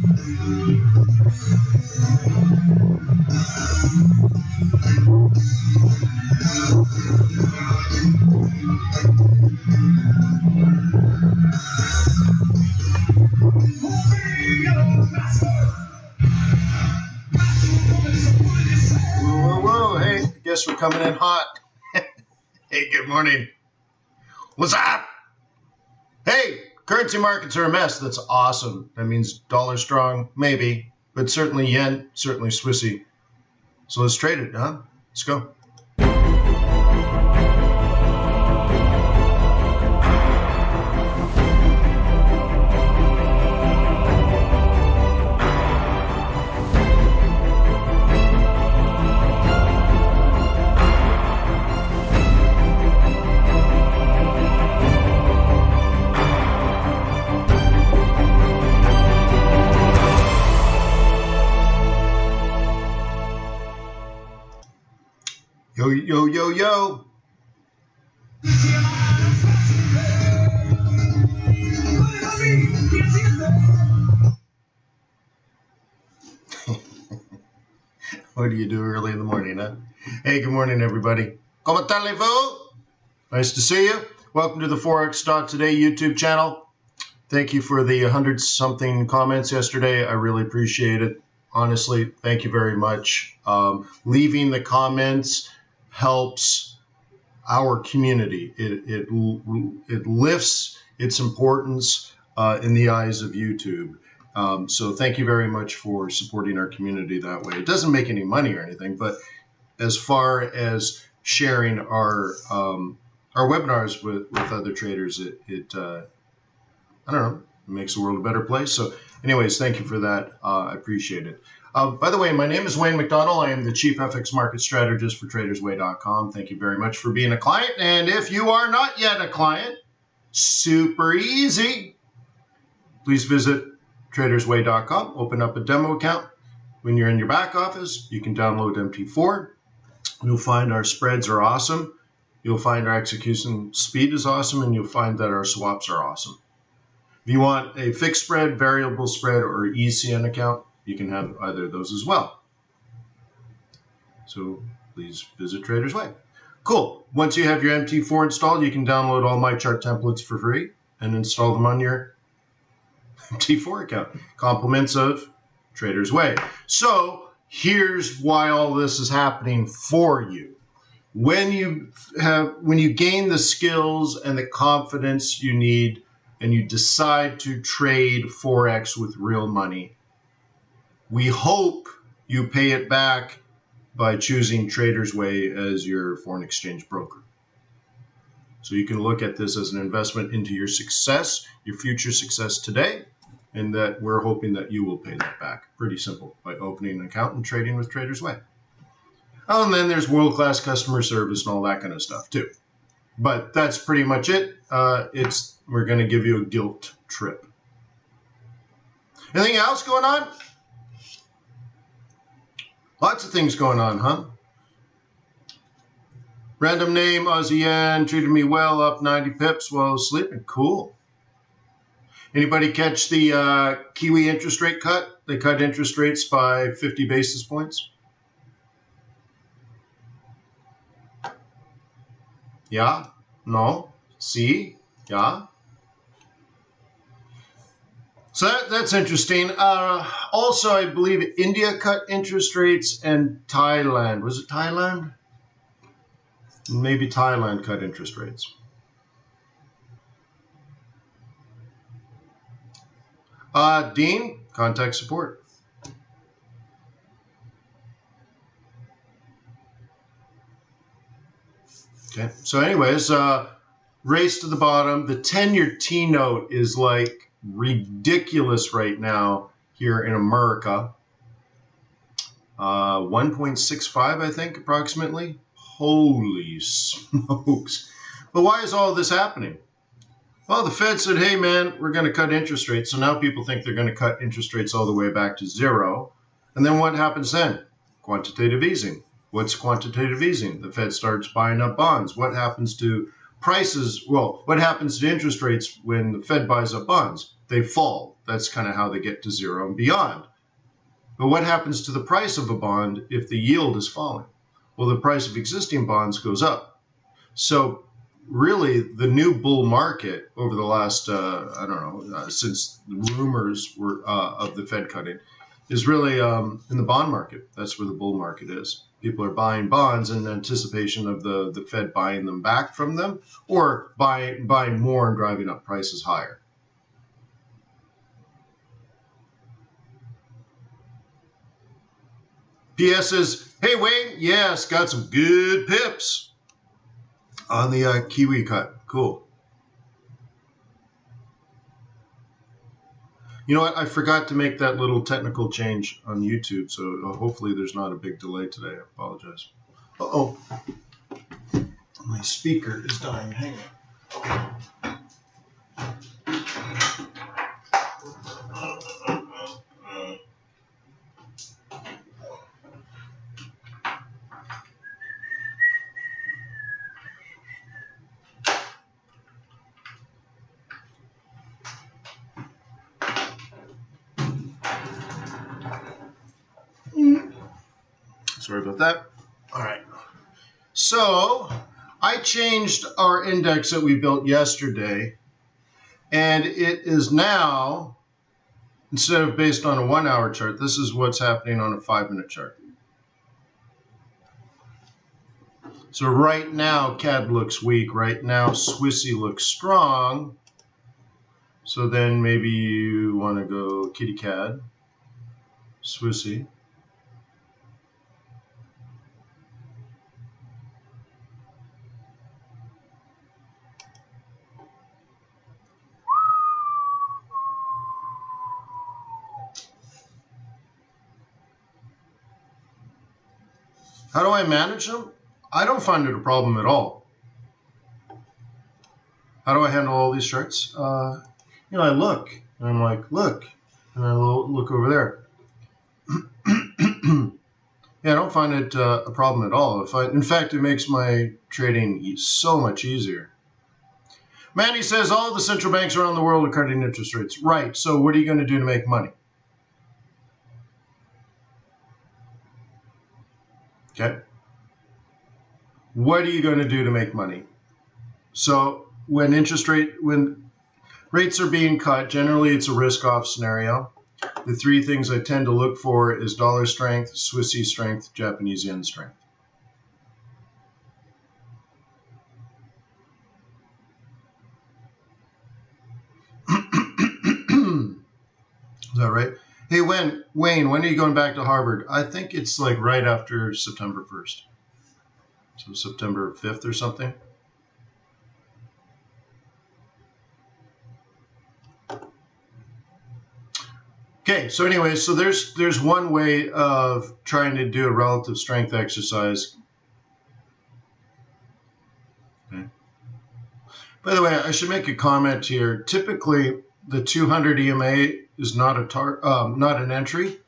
Whoa, hey, I guess we're coming in hot. Hey, good morning. What's up? Hey, currency markets are a mess. That's awesome. That means dollar strong, maybe, but certainly yen, certainly Swissy. So let's trade it, huh? Let's go. Yo, yo, yo, yo. What do you do early in the morning, huh? Hey, good morning, everybody. Comment allez-vous? Nice to see you. Welcome to the Forex.Today YouTube channel. Thank you for the 100-something comments yesterday. I really appreciate it. Honestly, thank you very much. Leaving the comments helps our community. It lifts its importance in the eyes of YouTube. So thank you very much for supporting our community that way. It doesn't make any money or anything, but as far as sharing our webinars with other traders, it I don't know, it makes the world a better place. So anyways, thank you for that. I appreciate it. By the way, my name is Wayne McDonald. I am the Chief FX Market Strategist for TradersWay.com. Thank you very much for being a client. And if you are not yet a client, super easy. Please visit TradersWay.com. Open up a demo account. When you're in your back office, you can download MT4. You'll find our spreads are awesome. You'll find our execution speed is awesome. And you'll find that our swaps are awesome. If you want a fixed spread, variable spread, or ECN account, you can have either of those as well. So please visit Traders Way. Cool. Once you have your MT4 installed, you can download all my chart templates for free and install them on your MT4 account. Compliments of Traders Way. So here's why all this is happening for you. When you gain the skills and the confidence you need, and you decide to trade Forex with real money, we hope you pay it back by choosing Traders Way as your foreign exchange broker. So you can look at this as an investment into your success, your future success today, and that we're hoping that you will pay that back. Pretty simple, by opening an account and trading with Traders Way. Oh, and then there's world-class customer service and all that kind of stuff too. But that's pretty much it. We're going to give you a guilt trip. Anything else going on? Lots of things going on, huh? Random name, Aussie yen, treated me well, up 90 pips while sleeping. Cool. Anybody catch the Kiwi interest rate cut? They cut interest rates by 50 basis points. Yeah? No? See? Yeah? So that's interesting. Also, I believe India cut interest rates and Thailand. Was it Thailand? Maybe Thailand cut interest rates. Dean, contact support. Okay, so anyways, race to the bottom. The 10-year T-note is like ridiculous right now here in America. 1.65, I think, approximately. Holy smokes. But why is all this happening? Well, the Fed said, hey, man, we're going to cut interest rates. So now people think they're going to cut interest rates all the way back to zero. And then what happens then? Quantitative easing. What's quantitative easing? The Fed starts buying up bonds. What happens to prices, well, what happens to interest rates when the Fed buys up bonds? They fall. That's kind of how they get to zero and beyond. But what happens to the price of a bond if the yield is falling? Well, the price of existing bonds goes up. So really, the new bull market over the last, since the rumors were of the Fed cutting, is really in the bond market. That's where the bull market is. People are buying bonds in anticipation of the Fed buying them back from them, or buying more and driving up prices higher. PS says, hey, Wayne, yes, got some good pips on the Kiwi cut. Cool. You know what? I forgot to make that little technical change on YouTube, so hopefully there's not a big delay today. I apologize. Uh-oh. My speaker is dying. Hang on. Sorry about that. All right. So I changed our index that we built yesterday, and it is now, instead of based on a 1 hour chart, this is what's happening on a 5-minute chart. So right now, CAD looks weak. Right now, Swissy looks strong. So then maybe you want to go kitty CAD, Swissy. How do I manage them? I don't find it a problem at all. How do I handle all these charts? I look, and I'm like, look, and I look over there. Yeah, I don't find it a problem at all. In fact, it makes my trading so much easier. Manny says all the central banks around the world are cutting interest rates. Right, so what are you going to do to make money? Okay. What are you going to do to make money? So when rates are being cut, generally it's a risk-off scenario. The three things I tend to look for is dollar strength, Swissy strength, Japanese yen strength. Is that right? Hey, Wayne, when are you going back to Harvard? I think it's like right after September 1st. So September 5th or something. Okay, so anyway, so there's one way of trying to do a relative strength exercise. Okay. By the way, I should make a comment here. Typically, the 200 EMA is not an entry.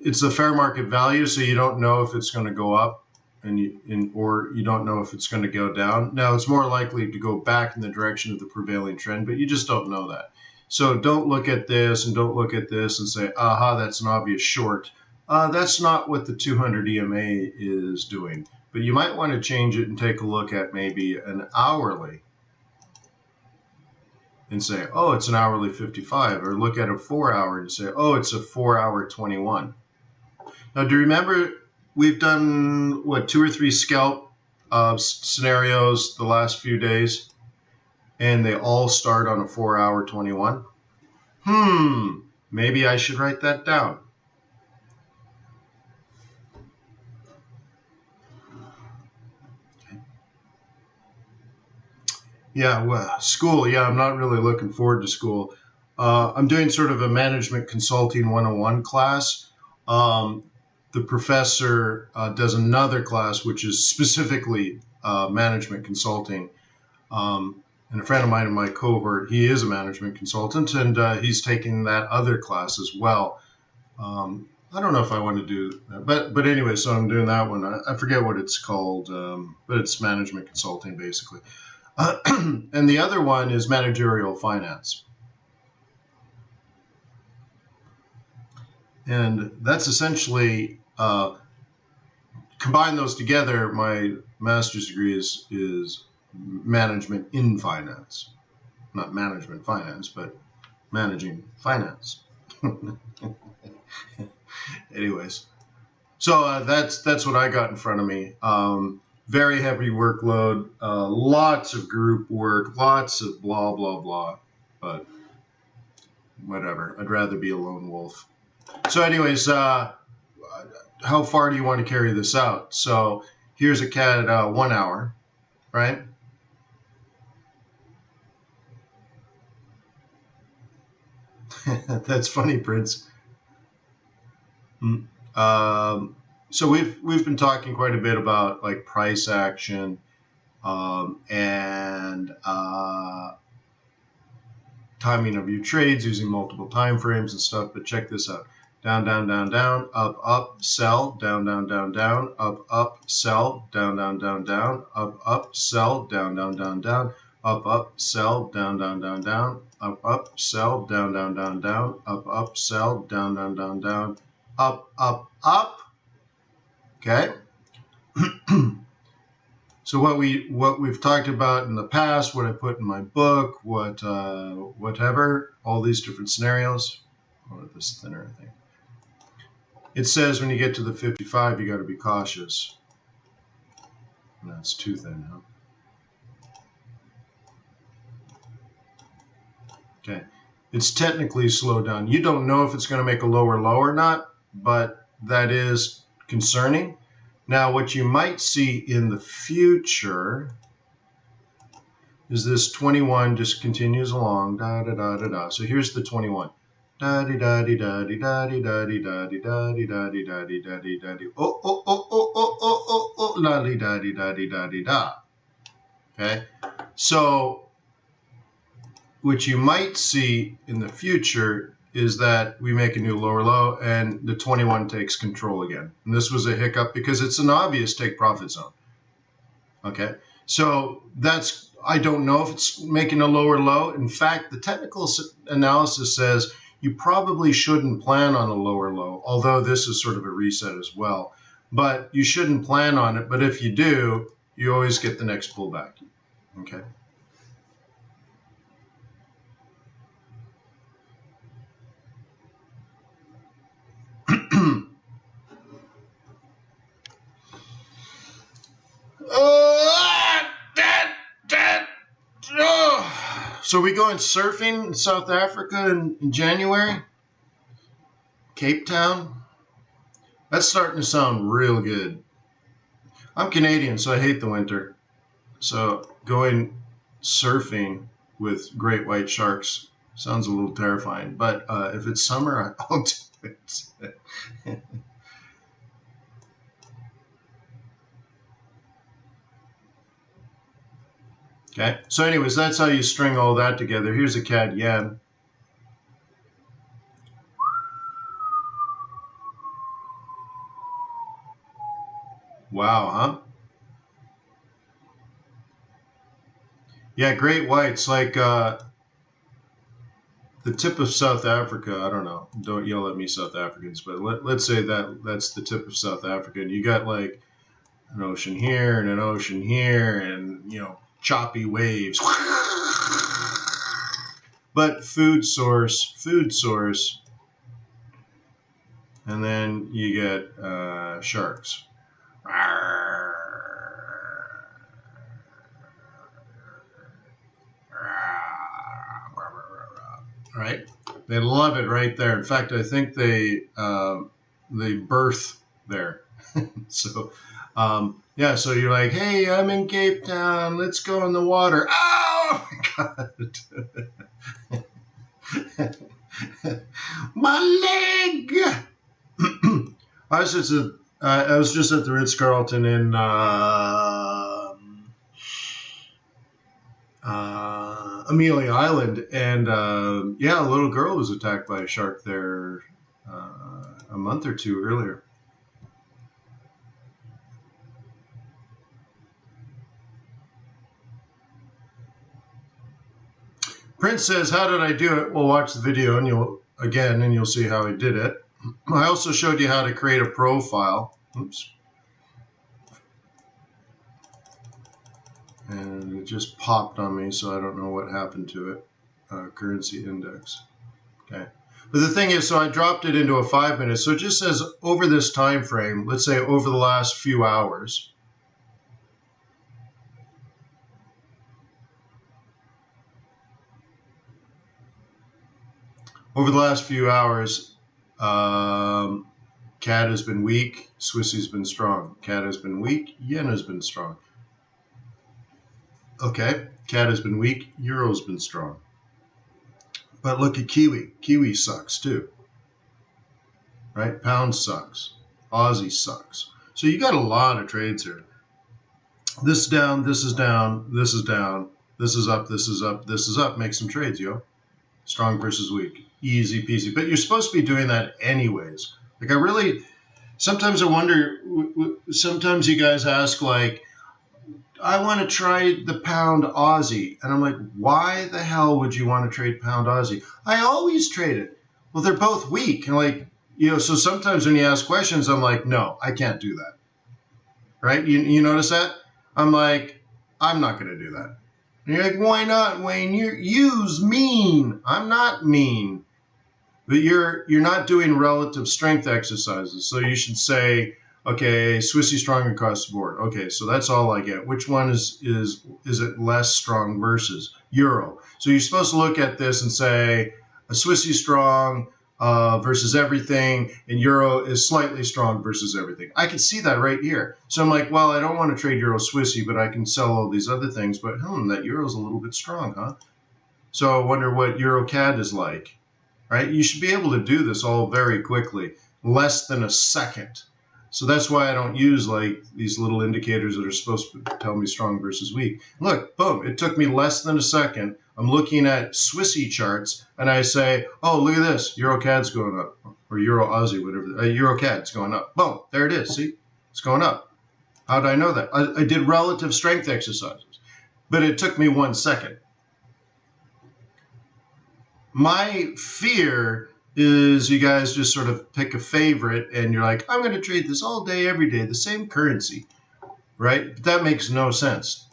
It's the fair market value, so you don't know if it's going to go up, or you don't know if it's going to go down. Now, it's more likely to go back in the direction of the prevailing trend, but you just don't know that. So don't look at this and don't look at this and say, aha, that's an obvious short. That's not what the 200 EMA is doing. But you might want to change it and take a look at maybe an hourly and say, oh, it's an hourly 55. Or look at a 4 hour and say, oh, it's a 4 hour 21. Now, do you remember we've done, 2 or 3 scalp scenarios the last few days? And they all start on a 4 hour 21. Maybe I should write that down. Okay. Yeah, well, school. Yeah, I'm not really looking forward to school. I'm doing sort of a management consulting 101 class. The professor does another class, which is specifically management consulting. And a friend of mine in my cohort, he is a management consultant, and he's taking that other class as well. I don't know if I want to do that, but anyway, so I'm doing that one. I forget what it's called, but it's management consulting basically. And the other one is managerial finance. And that's essentially, combine those together, my master's degree is management in finance. Not management finance, but managing finance. Anyways, so that's what I got in front of me. Very heavy workload, lots of group work, lots of blah, blah, blah. But whatever. I'd rather be a lone wolf. So anyways, how far do you want to carry this out? So here's a CAD 1 hour, right? That's funny, Prince. So we've been talking quite a bit about like price action and timing of your trades using multiple time frames and stuff. But check this out: down, down, down, down, up, up, sell, down, down, down, down, up, sell, down, down, down, down, up, sell, down, down, down, down, up, sell, down, down, down, down, up, sell, down, down, down, down, up, sell, down, down, down, down, up. Okay. So what we've talked about in the past, what I put in my book, whatever, all these different scenarios. Oh, this thinner, I think. It says when you get to the 55, you got to be cautious. And that's too thin, huh? Okay. It's technically slowed down. You don't know if it's going to make a lower low or not, but that is concerning. Now, what you might see in the future is this 21 just continues along, da da da da da. So here's the 21. Da di da di da di da di da di da di da di da di da di da di da di. Oh oh oh oh oh oh oh oh la di da di da di da di da. Okay, so what you might see in the future is that we make a new lower low and the 21 takes control again. And this was a hiccup because it's an obvious take profit zone. Okay, so I don't know if it's making a lower low. In fact, the technical analysis says you probably shouldn't plan on a lower low, although this is sort of a reset as well. But you shouldn't plan on it. But if you do, you always get the next pullback. Okay. So we going surfing in South Africa in January? Cape Town? That's starting to sound real good. I'm Canadian, so I hate the winter. So going surfing with great white sharks sounds a little terrifying. But if it's summer, I'll do it. Okay, so anyways, that's how you string all that together. Here's a CAD yen. Wow, huh? Yeah, great whites, like the tip of South Africa. I don't know. Don't yell at me, South Africans, but let's say that's the tip of South Africa. And you got like an ocean here and an ocean here and, choppy waves. But food source, and then you get sharks. Right? They love it right there. In fact, I think they birth there. So yeah, so you're like, hey, I'm in Cape Town. Let's go in the water. Oh, my God. My leg. I was just at the Ritz-Carlton in Amelia Island, and yeah, a little girl was attacked by a shark there a month or two earlier. Prince says, how did I do it? Well, watch the video and you'll see how I did it. I also showed you how to create a profile. Oops. And it just popped on me, so I don't know what happened to it. Currency index. Okay. But the thing is, so I dropped it into a 5 minutes. So it just says over this time frame, let's say over the last few hours. Over the last few hours, CAD has been weak, Swissy's been strong. CAD has been weak, Yen has been strong. Okay, CAD has been weak, Euro's been strong. But look at Kiwi. Kiwi sucks too. Right? Pound sucks. Aussie sucks. So you got a lot of trades here. This is down, this is down, this is down, this is up, this is up, this is up. Make some trades, yo. Strong versus weak. Easy peasy. But you're supposed to be doing that anyways. Like sometimes I wonder, sometimes you guys ask like, I want to try the pound Aussie. And I'm like, why the hell would you want to trade pound Aussie? I always trade it. Well, they're both weak. And like, so sometimes when you ask questions, I'm like, no, I can't do that. Right? You notice that? I'm like, I'm not going to do that. And you're like, why not, Wayne? You's mean. I'm not mean. But you're not doing relative strength exercises. So you should say, okay, Swissy strong across the board. Okay, so that's all I get. Which one is it less strong versus Euro? So you're supposed to look at this and say, a Swissy strong versus everything, and Euro is slightly strong versus everything. I can see that right here. So I'm like, well, I don't want to trade Euro Swissy, but I can sell all these other things. But that Euro's a little bit strong, huh? So I wonder what Euro CAD is like, right? You should be able to do this all very quickly, less than a second. So that's why I don't use like these little indicators that are supposed to tell me strong versus weak. Look, boom, it took me less than a second. I'm looking at Swissy charts and I say, oh, look at this, Euro CAD's going up, or Euro Aussie, whatever, Euro CAD's going up. Boom, there it is, see, it's going up. How did I know that? I did relative strength exercises, but it took me 1 second. My fear is you guys just sort of pick a favorite and you're like, I'm going to trade this all day, every day, the same currency, right? But that makes no sense.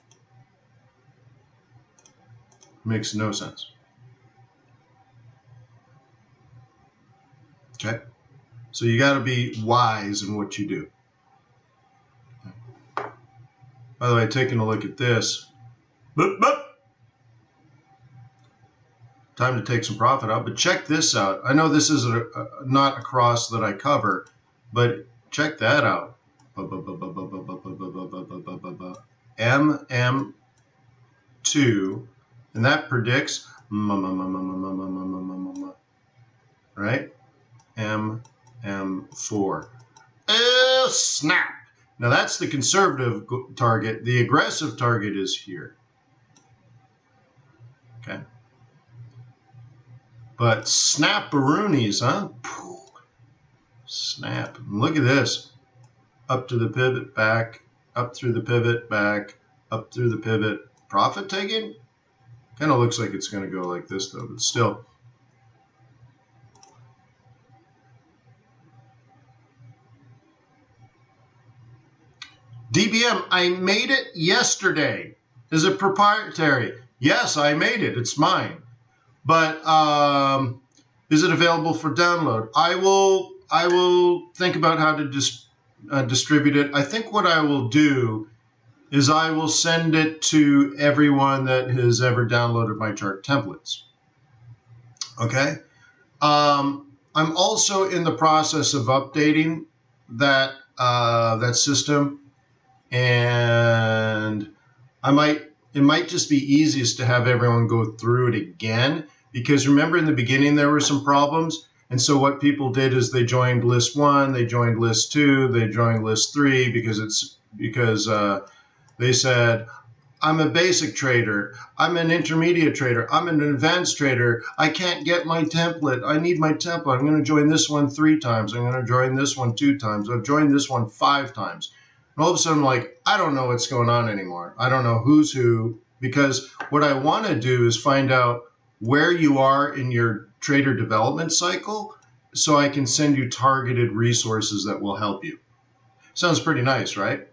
Makes no sense. Okay? So you got to be wise in what you do. By the way, taking a look at this. Boop, boop. Time to take some profit out, but check this out. I know this is not a cross that I cover, but check that out. MM2, and that predicts, right? MM4. Oh, snap. Now that's the conservative target. The aggressive target is here. Okay. But snap-a-roonies, huh? Snap. Look at this. Up to the pivot, back, up through the pivot, back, up through the pivot. Profit taking? Kind of looks like it's going to go like this, though, but still. DBM, I made it yesterday. Is it proprietary? Yes, I made it. It's mine. But is it available for download? I will think about how to distribute it. I think what I will do is I will send it to everyone that has ever downloaded my chart templates. Okay. I'm also in the process of updating that that system, and it might just be easiest to have everyone go through it again, because remember in the beginning there were some problems, and so what people did is they joined list 1, they joined list 2, they joined list 3 because they said, I'm a basic trader. I'm an intermediate trader. I'm an advanced trader. I can't get my template. I need my template. I'm going to join this one 3 times. I'm going to join this one 2 times. I've joined this one 5 times. And all of a sudden, I'm like, I don't know what's going on anymore. I don't know who's who, because what I want to do is find out where you are in your trader development cycle so I can send you targeted resources that will help you. Sounds pretty nice, right?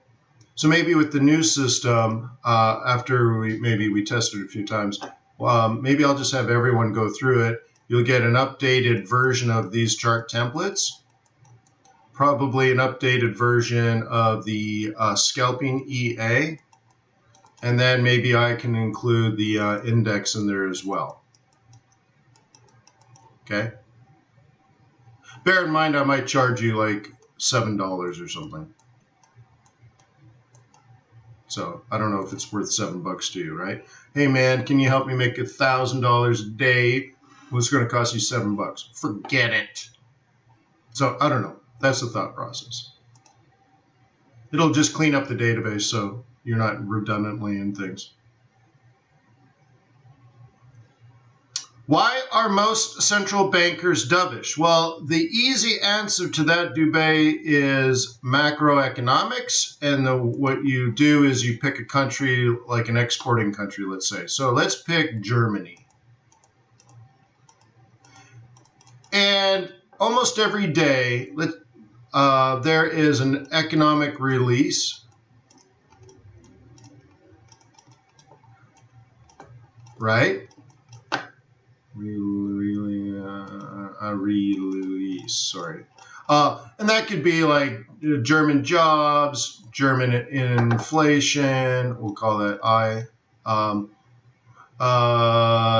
So maybe with the new system, after we tested it a few times, maybe I'll just have everyone go through it. You'll get an updated version of these chart templates, probably an updated version of the scalping EA, and then maybe I can include the index in there as well. Okay. Bear in mind, I might charge you like $7 or something. So I don't know if it's worth $7 to you, right? Hey man, can you help me make $1,000 a day? Well, it's going to cost you $7. Forget it. So I don't know. That's the thought process. It'll just clean up the database so you're not redundantly in things. Why are most central bankers dovish? Well, the easy answer to that, Dubay, is macroeconomics. And what you do is you pick a country, like an exporting country, let's say. So let's pick Germany. And almost every day, there is an economic release. Right? Release, sorry. And that could be like German jobs, German inflation, we'll call that I,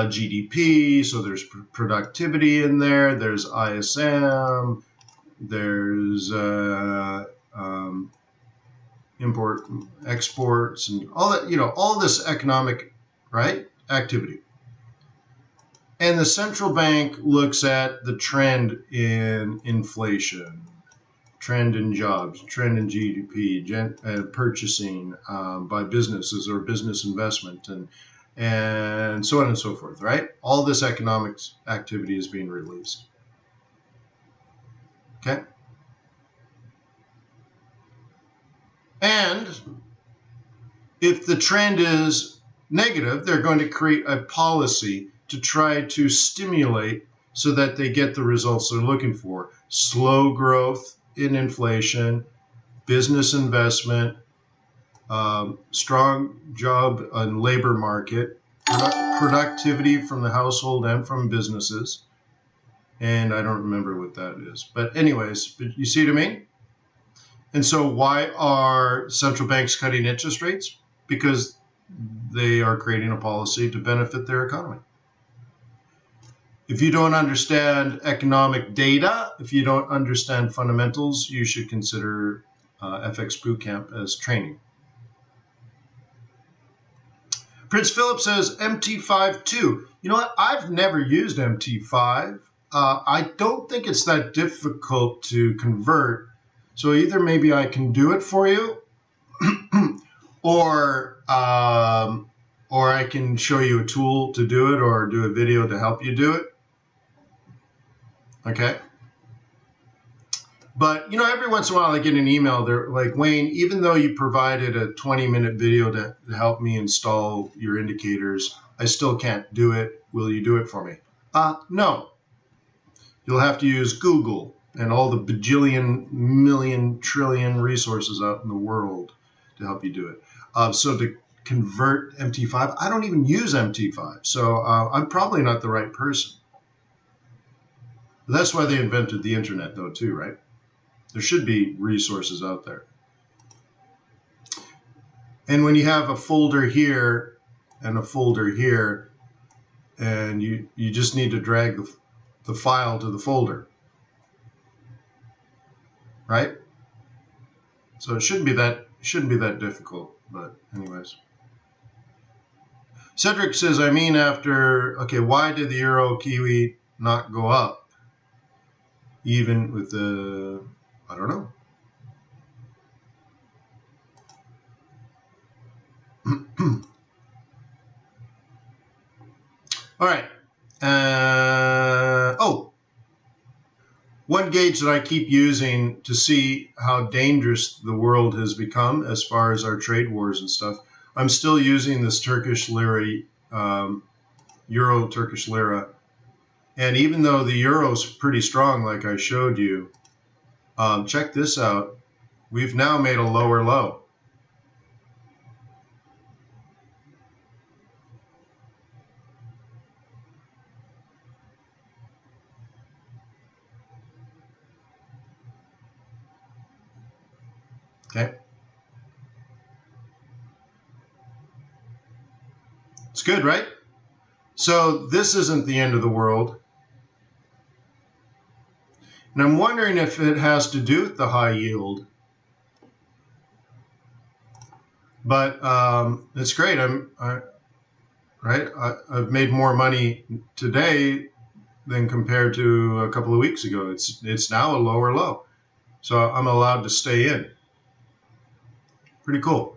GDP, so there's productivity in there, there's ISM, there's import, exports, and all that, all this economic, right, activity. And the central bank looks at the trend in inflation, trend in jobs, trend in GDP, purchasing by businesses or business investment, and so on and so forth, right? All this economic activity is being released. Okay? And if the trend is negative, they're going to create a policy to try to stimulate so that they get the results they're looking for. Slow growth in inflation, business investment, strong job and labor market, productivity from the household and from businesses. And I don't remember what that is. But anyways, you see what I mean? And so why are central banks cutting interest rates? Because they are creating a policy to benefit their economy. If you don't understand economic data, if you don't understand fundamentals, you should consider FX Bootcamp as training. Prince Philip says MT5 too. You know what? I've never used MT5. I don't think it's that difficult to convert. So either maybe I can do it for you, or I can show you a tool to do it, or do a video to help you do it. Okay. But, every once in a while I get an email. They're like, Wayne, even though you provided a 20-minute video to help me install your indicators, I still can't do it. Will you do it for me? No. You'll have to use Google and all the bajillion, million, trillion resources out in the world to help you do it. So to convert MT5, I don't even use MT5. So I'm probably not the right person. That's why they invented the internet, though, too, right? There should be resources out there. And when you have a folder here and a folder here, and you just need to drag the file to the folder, right? So it shouldn't be that difficult, but anyways. Cedric says, why did the Euro Kiwi not go up? Even with the, I don't know. All right. Oh, one gauge that I keep using to see how dangerous the world has become as far as our trade wars and stuff. I'm still using this Turkish lira, Euro Turkish lira. And even though the euro's pretty strong, like I showed you, check this out. We've now made a lower low. Okay. It's good, right? So this isn't the end of the world. And I'm wondering if it has to do with the high yield. But it's great. I've made more money today than compared to a couple of weeks ago. It's now a lower low. So I'm allowed to stay in. Pretty cool.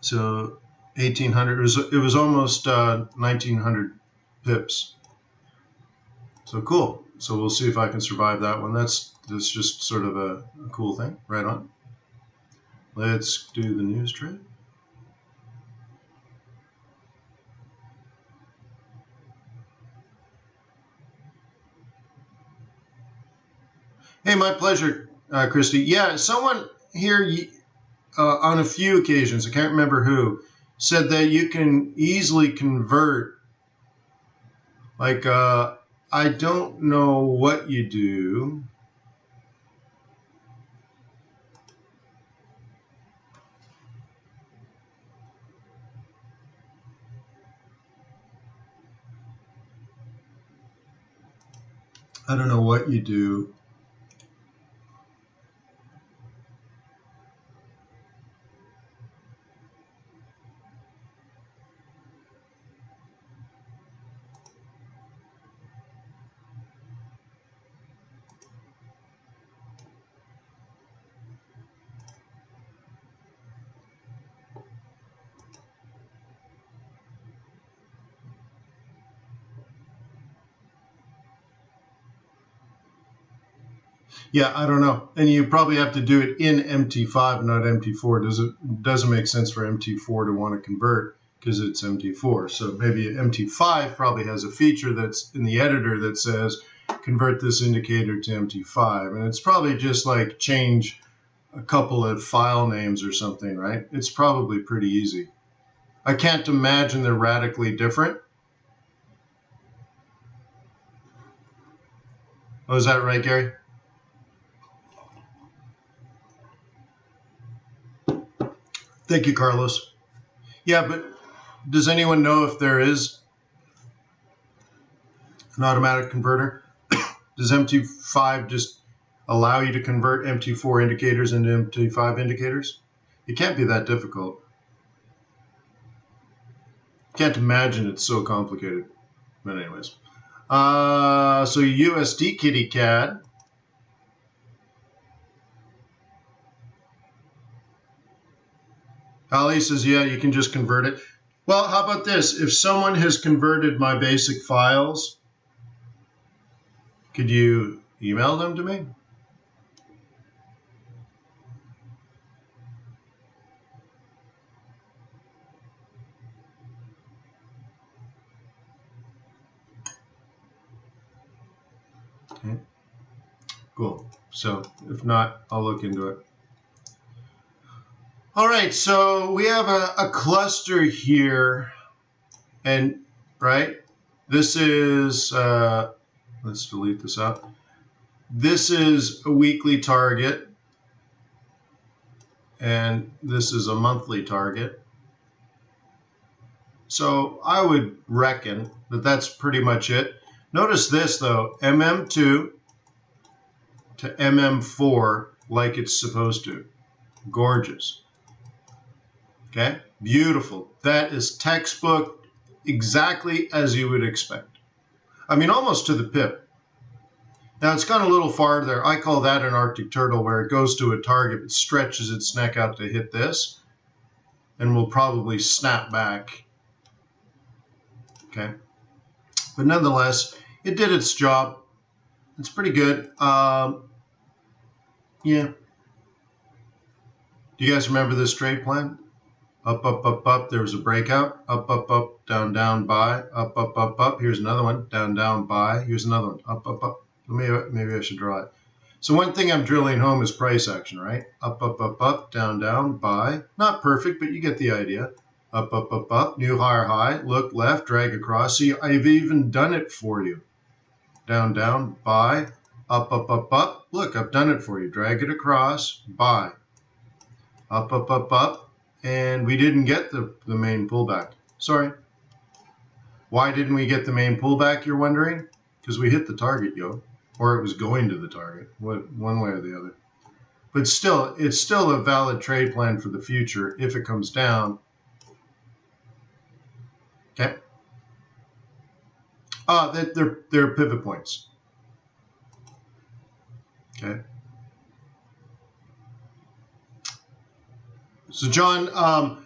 So 1800, it was almost 1900 pips. So cool. So we'll see if I can survive that one. That's just sort of a cool thing. Right on. Let's do the news trade. Hey, my pleasure, Christy. Yeah, someone here on a few occasions, I can't remember who, said that you can easily convert. Like, I don't know what you do. I don't know what you do. Yeah, I don't know. And you probably have to do it in MT5, not MT4. Doesn't make sense for MT4 to want to convert because it's MT4. So maybe MT5 probably has a feature that's in the editor that says convert this indicator to MT5. And it's probably just like change a couple of file names or something, right? It's probably pretty easy. I can't imagine they're radically different. Oh, is that right, Gary? Thank you, Carlos. Yeah, but does anyone know if there is an automatic converter? Does MT5 just allow you to convert MT4 indicators into MT5 indicators? It can't be that difficult. Can't imagine it's so complicated. But anyways. So USD kitty cat. Ali says, yeah, you can just convert it. Well, how about this? If someone has converted my basic files, could you email them to me? Okay. Cool. So if not, I'll look into it. All right, so we have a cluster here, and right, this is, let's delete this out. This is a weekly target, and this is a monthly target. So I would reckon that that's pretty much it. Notice this though, MM2 to MM4 like it's supposed to. Gorgeous. Okay, beautiful. That is textbook, exactly as you would expect. I mean, almost to the pip. Now it's gone a little farther. I call that an Arctic turtle, where it goes to a target, it stretches its neck out to hit this. and will probably snap back. Okay, but nonetheless, it did its job. It's pretty good. Yeah. Do you guys remember this trade plan? Up, up, up, up. There was a breakout. Up, up, up, down, down, buy. Up, up, up, up. Here's another one. Down, down, buy. Here's another one. Up, up, up. Maybe I should draw it. So one thing I'm drilling home is price action, right? Up, up, up, up, down, down, buy. Not perfect, but you get the idea. Up, up, up, up. New higher high. Look left, drag across. See, I've even done it for you. Down, down, buy. Up, up, up, up. Look, I've done it for you. Drag it across, buy. Up, up, up, up. And we didn't get the main pullback. Sorry. Why didn't we get the main pullback, you're wondering? Because we hit the target, yo. Or it was going to the target, one way or the other. But still, it's still a valid trade plan for the future if it comes down. Okay. They're pivot points. Okay. So John,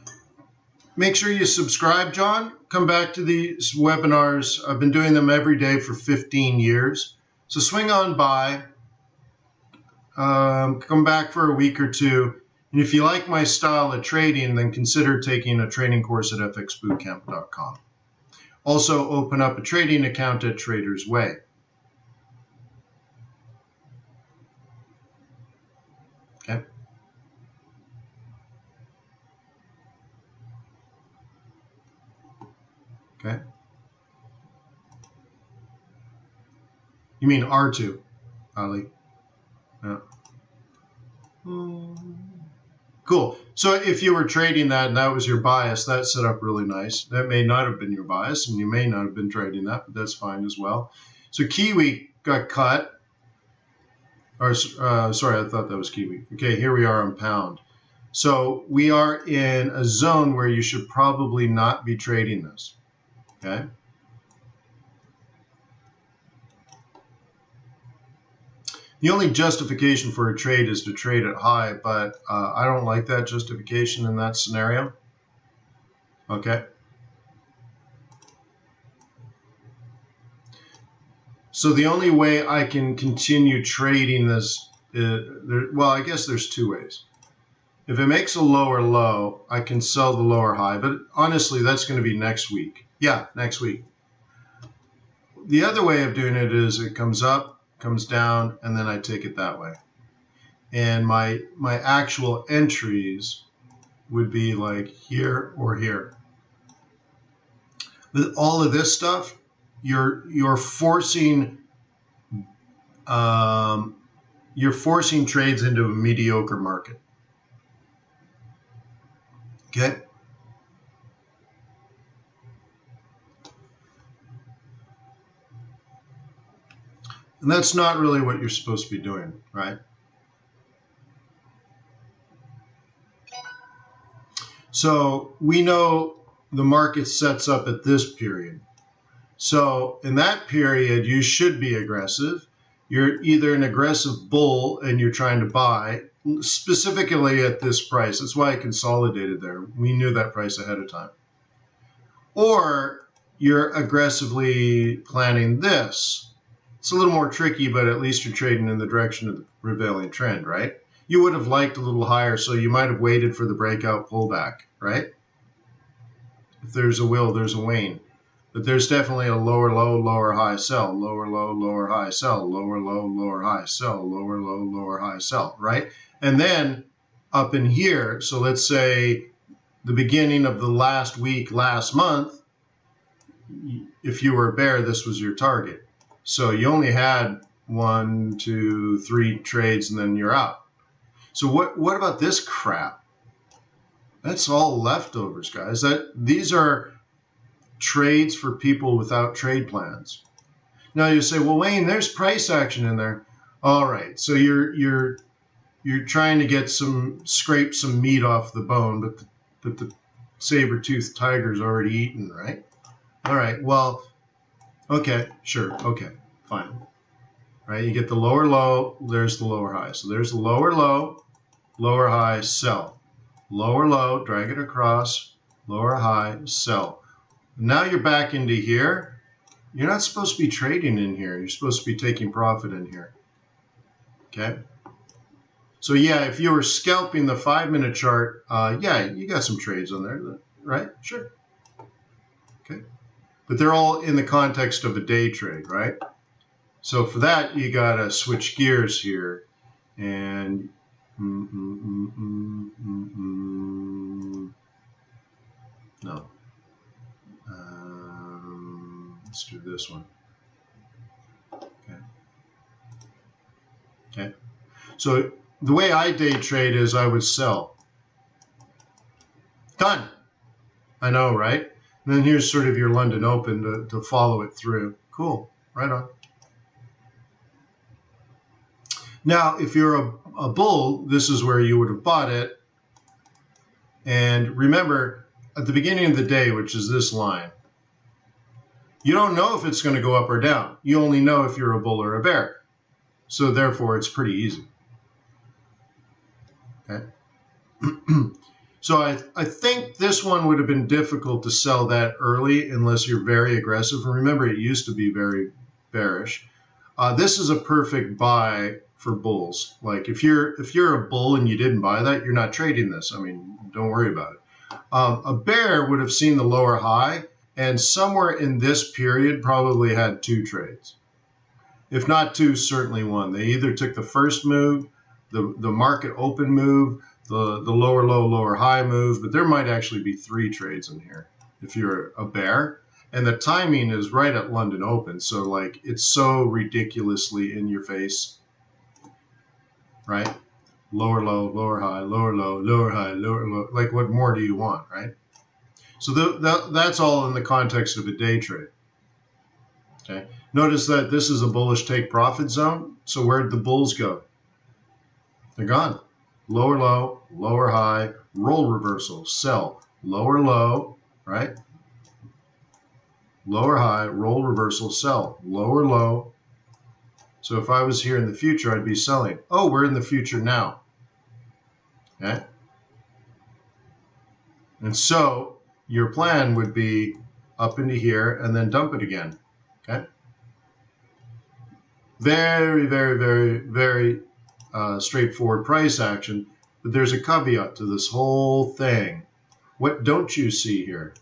make sure you subscribe, John. Come back to these webinars. I've been doing them every day for 15 years. So swing on by. Come back for a week or two. And if you like my style of trading, then consider taking a training course at fxbootcamp.com. Also, open up a trading account at Trader's Way. Okay. Okay. You mean R2, Ali? Yeah. Cool. So if you were trading that and that was your bias, that's set up really nice. That may not have been your bias, and you may not have been trading that, but that's fine as well. So Kiwi got cut. Or sorry, I thought that was Kiwi. Okay, here we are on pound. So we are in a zone where you should probably not be trading this. Okay. The only justification for a trade is to trade it high, but I don't like that justification in that scenario. Okay. So the only way I can continue trading this, well, I guess there's two ways. If it makes a lower low, I can sell the lower high, but honestly, that's going to be next week. Yeah, next week. The other way of doing it is it comes up, comes down, and then I take it that way. And my actual entries would be like here or here. With all of this stuff, you're forcing trades into a mediocre market. Okay. And that's not really what you're supposed to be doing, right? So we know the market sets up at this period. So in that period, you should be aggressive. You're either an aggressive bull and you're trying to buy, specifically at this price. That's why I consolidated there. We knew that price ahead of time. Or you're aggressively planning this. It's a little more tricky, but at least you're trading in the direction of the prevailing trend, right? You would have liked a little higher, so you might have waited for the breakout pullback, right? If there's a will, there's a wane. But there's definitely a lower low, lower high sell, lower low, lower high sell, lower low, lower high sell, lower low, lower high sell, right? And then up in here, so let's say the beginning of the last week, last month, if you were a bear, this was your target. So you only had 1, 2, 3 trades, and then you're out. So what about this crap? That's all leftovers, guys. These are trades for people without trade plans. Now you say, well, Wayne, there's price action in there. All right, so you're trying to scrape some meat off the bone, but the saber-toothed tiger's already eaten, right? All right, well, okay, sure, okay, fine. Right, you get the lower low, there's the lower high. So there's the lower low, lower high, sell. lower low, drag it across, lower high, sell. Now you're back into here. You're not supposed to be trading in here. You're supposed to be taking profit in here. Okay? So yeah, if you were scalping the 5-minute chart, yeah, you got some trades on there, right? Sure. Okay. But they're all in the context of a day trade, right? So for that, you got to switch gears here. And no. Let's do this one. Okay. Okay. So the way I day trade is I would sell. Done. I know, right? And then here's sort of your London Open to follow it through. Cool. Right on. Now, if you're a bull, this is where you would have bought it. And remember, at the beginning of the day, which is this line, you don't know if it's going to go up or down. You only know if you're a bull or a bear. So therefore, it's pretty easy. Okay. So I think this one would have been difficult to sell that early unless you're very aggressive. And remember, it used to be very bearish. This is a perfect buy for bulls. Like if you're a bull and you didn't buy that, you're not trading this. I mean, don't worry about it. A bear would have seen the lower high, and somewhere in this period probably had 2 trades. If not 2, certainly 1. They either took the first move, the market open move, the lower low, lower high move, but there might actually be 3 trades in here if you're a bear. And the timing is right at London Open, so like it's so ridiculously in your face, right? Lower low, lower high, lower low, lower high, lower low. Like what more do you want, right? So that's all in the context of a day trade. Okay. Notice that this is a bullish take profit zone. So where'd the bulls go? They're gone. Lower low, lower high, roll reversal, sell. Lower low, right? Lower high, roll reversal, sell. Lower low. So if I was here in the future, I'd be selling. Oh, we're in the future now. Okay. And so your plan would be up into here and then dump it again. Okay. Very, very, very, very straightforward price action. But there's a caveat to this whole thing. What don't you see here?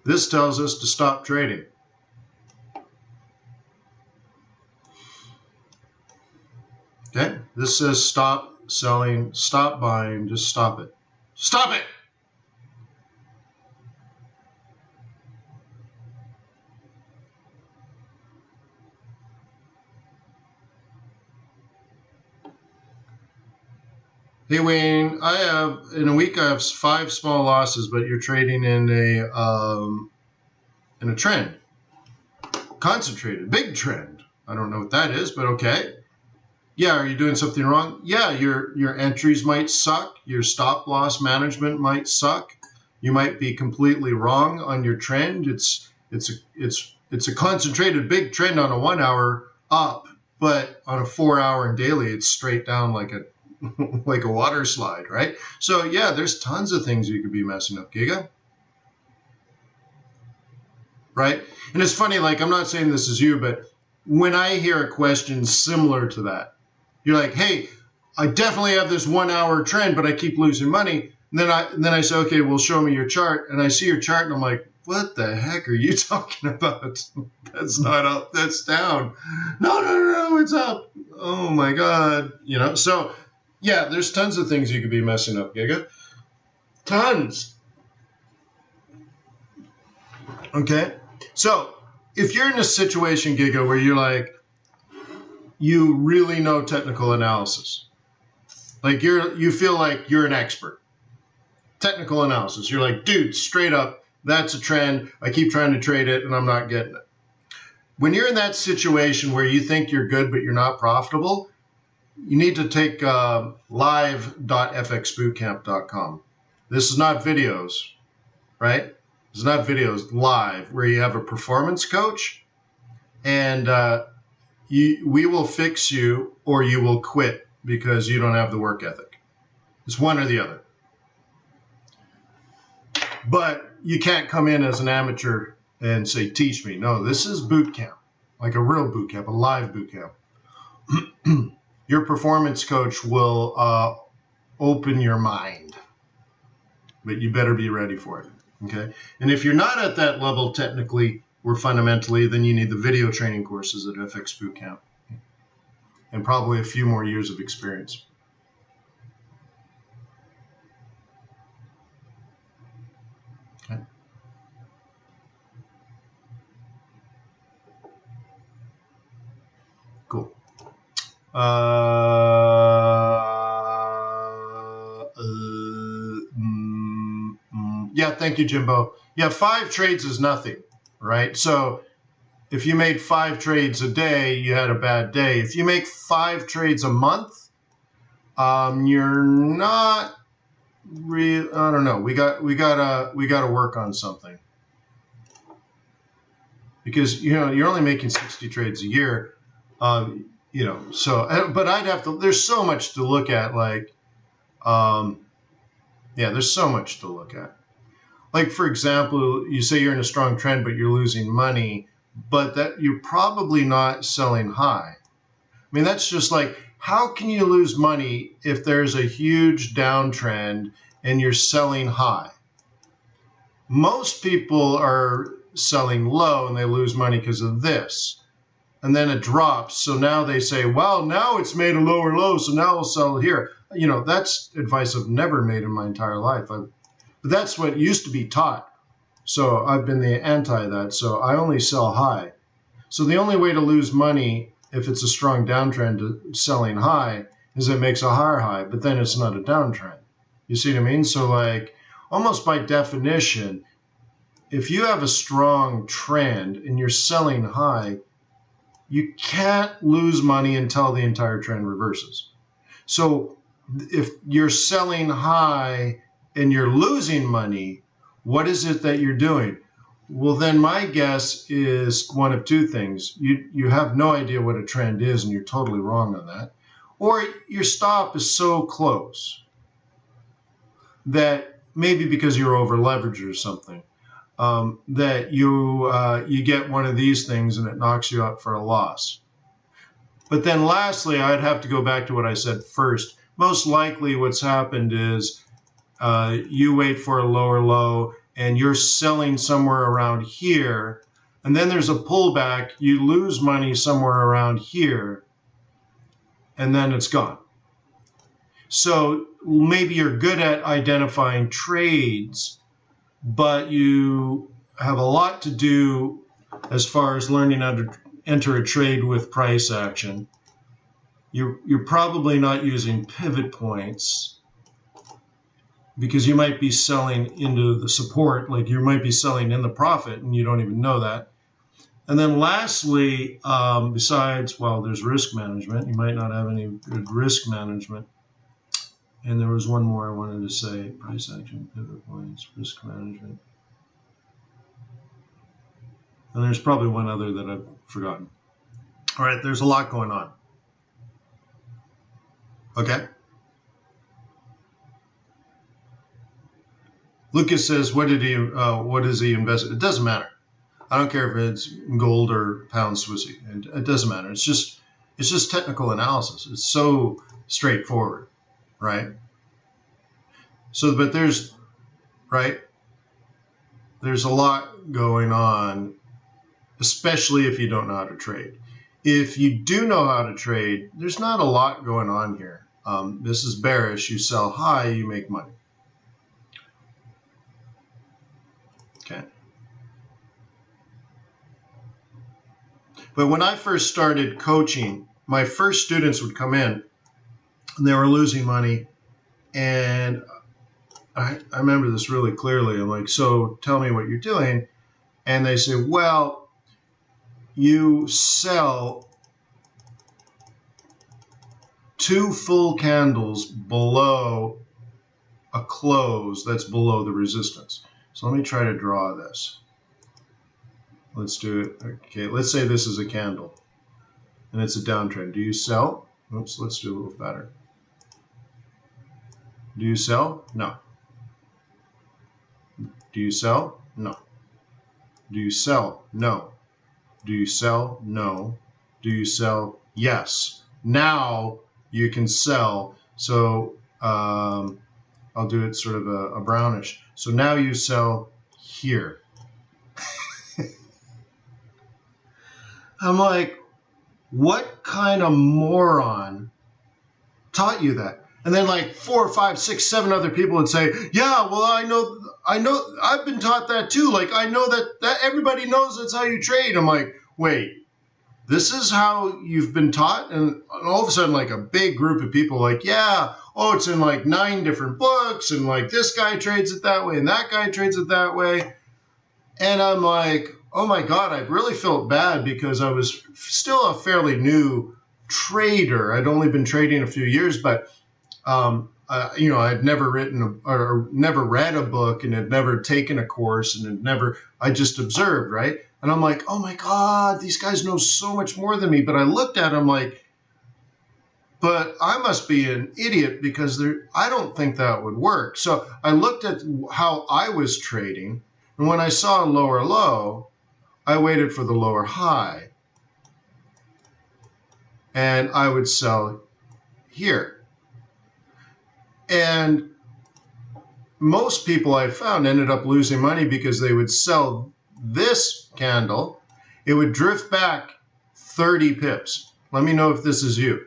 This tells us to stop trading. Okay, this says stop selling, stop buying, just stop it. Stop it! Hey Wayne, in a week I have 5 small losses, but you're trading in a trend. Concentrated, big trend. I don't know what that is, but okay. Yeah, are you doing something wrong? Yeah, your entries might suck. Your stop loss management might suck. You might be completely wrong on your trend. It's a concentrated big trend on a 1 hour up, but on a 4 hour and daily, it's straight down like a like a water slide, right? So yeah, there's tons of things you could be messing up, Giga. Right? And it's funny, like I'm not saying this is you, but when I hear a question similar to that, you're like, hey, I definitely have this 1 hour trend, but I keep losing money. And then I say, okay, well, show me your chart. And I see your chart and I'm like, what the heck are you talking about? That's not up, that's down. No, it's up. Oh my God. You know, so yeah, there's tons of things you could be messing up, Giga. Tons. Okay. So if you're in a situation, Giga, where you're like, you really know technical analysis, like you feel like you're an expert. Technical analysis. You're like, dude, straight up, that's a trend. I keep trying to trade it and I'm not getting it. When you're in that situation where you think you're good, but you're not profitable, you need to take live.fxbootcamp.com. This is not videos, right? It's not videos live where you have a performance coach and we will fix you or you will quit because you don't have the work ethic. It's one or the other. But you can't come in as an amateur and say, teach me. No, this is boot camp, like a real boot camp, a live boot camp. Your performance coach will open your mind, but you better be ready for it, okay? And if you're not at that level technically or fundamentally, then you need the video training courses at FX Bootcamp and probably a few more years of experience. Okay. Cool. Yeah, thank you, Jimbo. Yeah, 5 trades is nothing, right? So if you made 5 trades a day, you had a bad day. If you make 5 trades a month, you're not real. I don't know. We gotta work on something because you're only making 60 trades a year. So but I'd have to. There's so much to look at. Like, there's so much to look at. Like, for example, you say you're in a strong trend, but you're losing money, but that you're probably not selling high. I mean, that's just like, how can you lose money if there's a huge downtrend and you're selling high? Most people are selling low and they lose money because of this. And then it drops. So now they say, well, now it's made a lower low, so now I'll sell here. That's advice I've never made in my entire life. But that's what used to be taught. So I've been the anti that. So I only sell high. So the only way to lose money if it's a strong downtrend to selling high is it makes a higher high, but then it's not a downtrend. You see what I mean? So like almost by definition, if you have a strong trend and you're selling high, you can't lose money until the entire trend reverses. So if you're selling high and you're losing money, what is it that you're doing? Well, then my guess is one of 2 things. You have no idea what a trend is, and you're totally wrong on that. Or your stop is so close that maybe because you're over leveraged or something, that you get one of these things and it knocks you out for a loss. But then lastly, I'd have to go back to what I said first. Most likely what's happened is you wait for a lower low and you're selling somewhere around here, and then there's a pullback, you lose money somewhere around here, and then it's gone. So maybe you're good at identifying trades, but you have a lot to do as far as learning how to enter a trade with price action. You're probably not using pivot points because you might be selling into the support, like you might be selling in the profit and you don't even know that. And then lastly, besides, there's risk management. You might not have any good risk management. And there was one more I wanted to say: price action, pivot points, risk management. And there's probably one other that I've forgotten. All right, there's a lot going on. Okay. Lucas says, what is he invest? It doesn't matter. I don't care if it's gold or pound Swissy. It doesn't matter. It's just technical analysis. It's so straightforward, right? So, but there's a lot going on, especially if you don't know how to trade. If you do know how to trade, there's not a lot going on here. This is bearish. You sell high, you make money. Okay. But when I first started coaching, my first students would come in and they were losing money. And I remember this really clearly. I'm like, so tell me what you're doing. And they say, well, you sell 2 full candles below a close that's below the resistance. So let me try to draw this. Let's do it. Okay, let's say this is a candle and it's a downtrend. Do you sell? Oops, let's do a little better. Do you sell? No. Do you sell? No. Do you sell? No. Do you sell? No. Do you sell? Yes. Now you can sell. So I'll do it sort of a brownish. So now you sell here. I'm like, what kind of moron taught you that? And then like 4, 5, 6, 7 other people would say, yeah, well, I know, I've been taught that too. Like, I know that everybody knows that's how you trade. I'm like, wait, this is how you've been taught? And all of a sudden, like a big group of people like, yeah, oh, it's in like 9 different books. And like this guy trades it that way and that guy trades it that way. And I'm like, oh my God, I really felt bad because I was still a fairly new trader. I'd only been trading a few years, but I'd never written or never read a book and had never taken a course and I just observed, right? And I'm like, oh my God, these guys know so much more than me. But I looked at them like, but I must be an idiot because I don't think that would work. So I looked at how I was trading, and when I saw a lower low, I waited for the lower high, and I would sell here. And most people I found ended up losing money because they would sell this candle. It would drift back 30 pips. Let me know if this is you.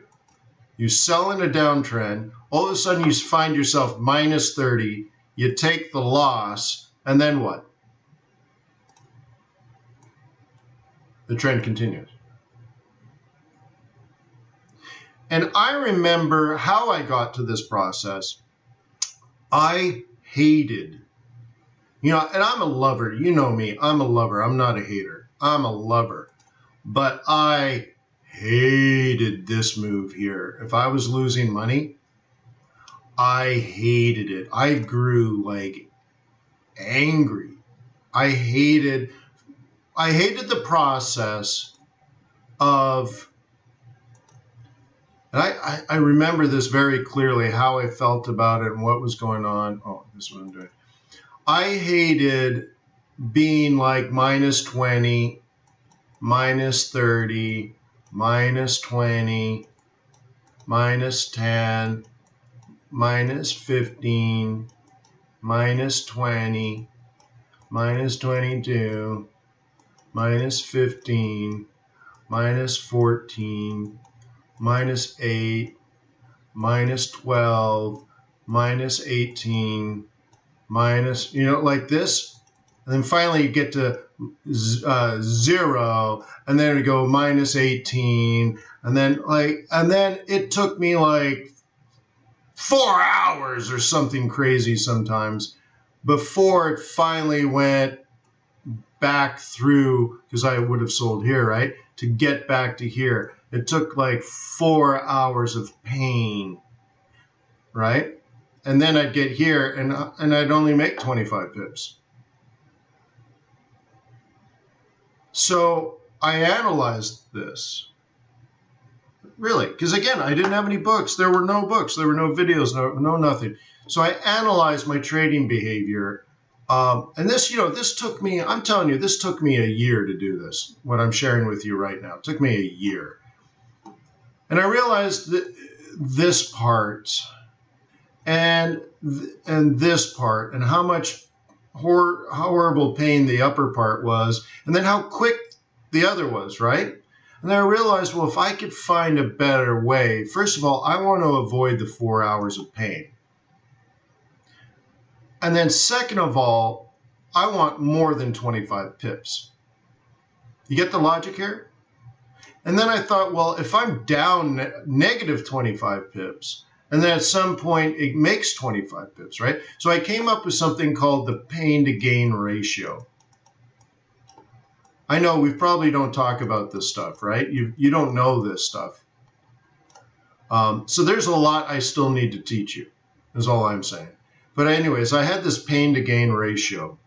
You sell in a downtrend. All of a sudden, you find yourself minus 30. You take the loss. And then what? The trend continues. And I remember how I got to this process. I hated, and I'm a lover. You know me. I'm a lover. I'm not a hater. I'm a lover. But I hated this move here. If I was losing money, I hated it. I grew like angry. I hated the process of, and I remember this very clearly, how I felt about it and what was going on. Oh, this is what I'm doing. I hated being like minus 20, minus 30, minus 20, minus 10, minus 15, minus 20, minus 22, minus 15, minus 14, minus 8, minus 12, minus 18, minus, like this. And then finally you get to 0, and then it go minus 18. And then it took me like 4 hours or something crazy sometimes before it finally went back through, because I would have sold here, right? To get back to here. It took like 4 hours of pain, right? And then I'd get here and I'd only make 25 pips. So I analyzed this, really, because again, I didn't have any books. There were no books. There were no videos, no nothing. So I analyzed my trading behavior. And this, this took me, I'm telling you, this took me a year to do this, what I'm sharing with you right now. It took me a year. And I realized that this part and this part, and how much horrible pain the upper part was, and then how quick the other was, right? And then I realized, well, if I could find a better way, first of all, I want to avoid the 4 hours of pain. And then second of all, I want more than 25 pips. You get the logic here? And then I thought, well, if I'm down negative 25 pips, and then at some point it makes 25 pips, right? So I came up with something called the pain to gain ratio. I know we probably don't talk about this stuff, right? You don't know this stuff. So there's a lot I still need to teach you, is all I'm saying. But anyways, I had this pain to gain ratio.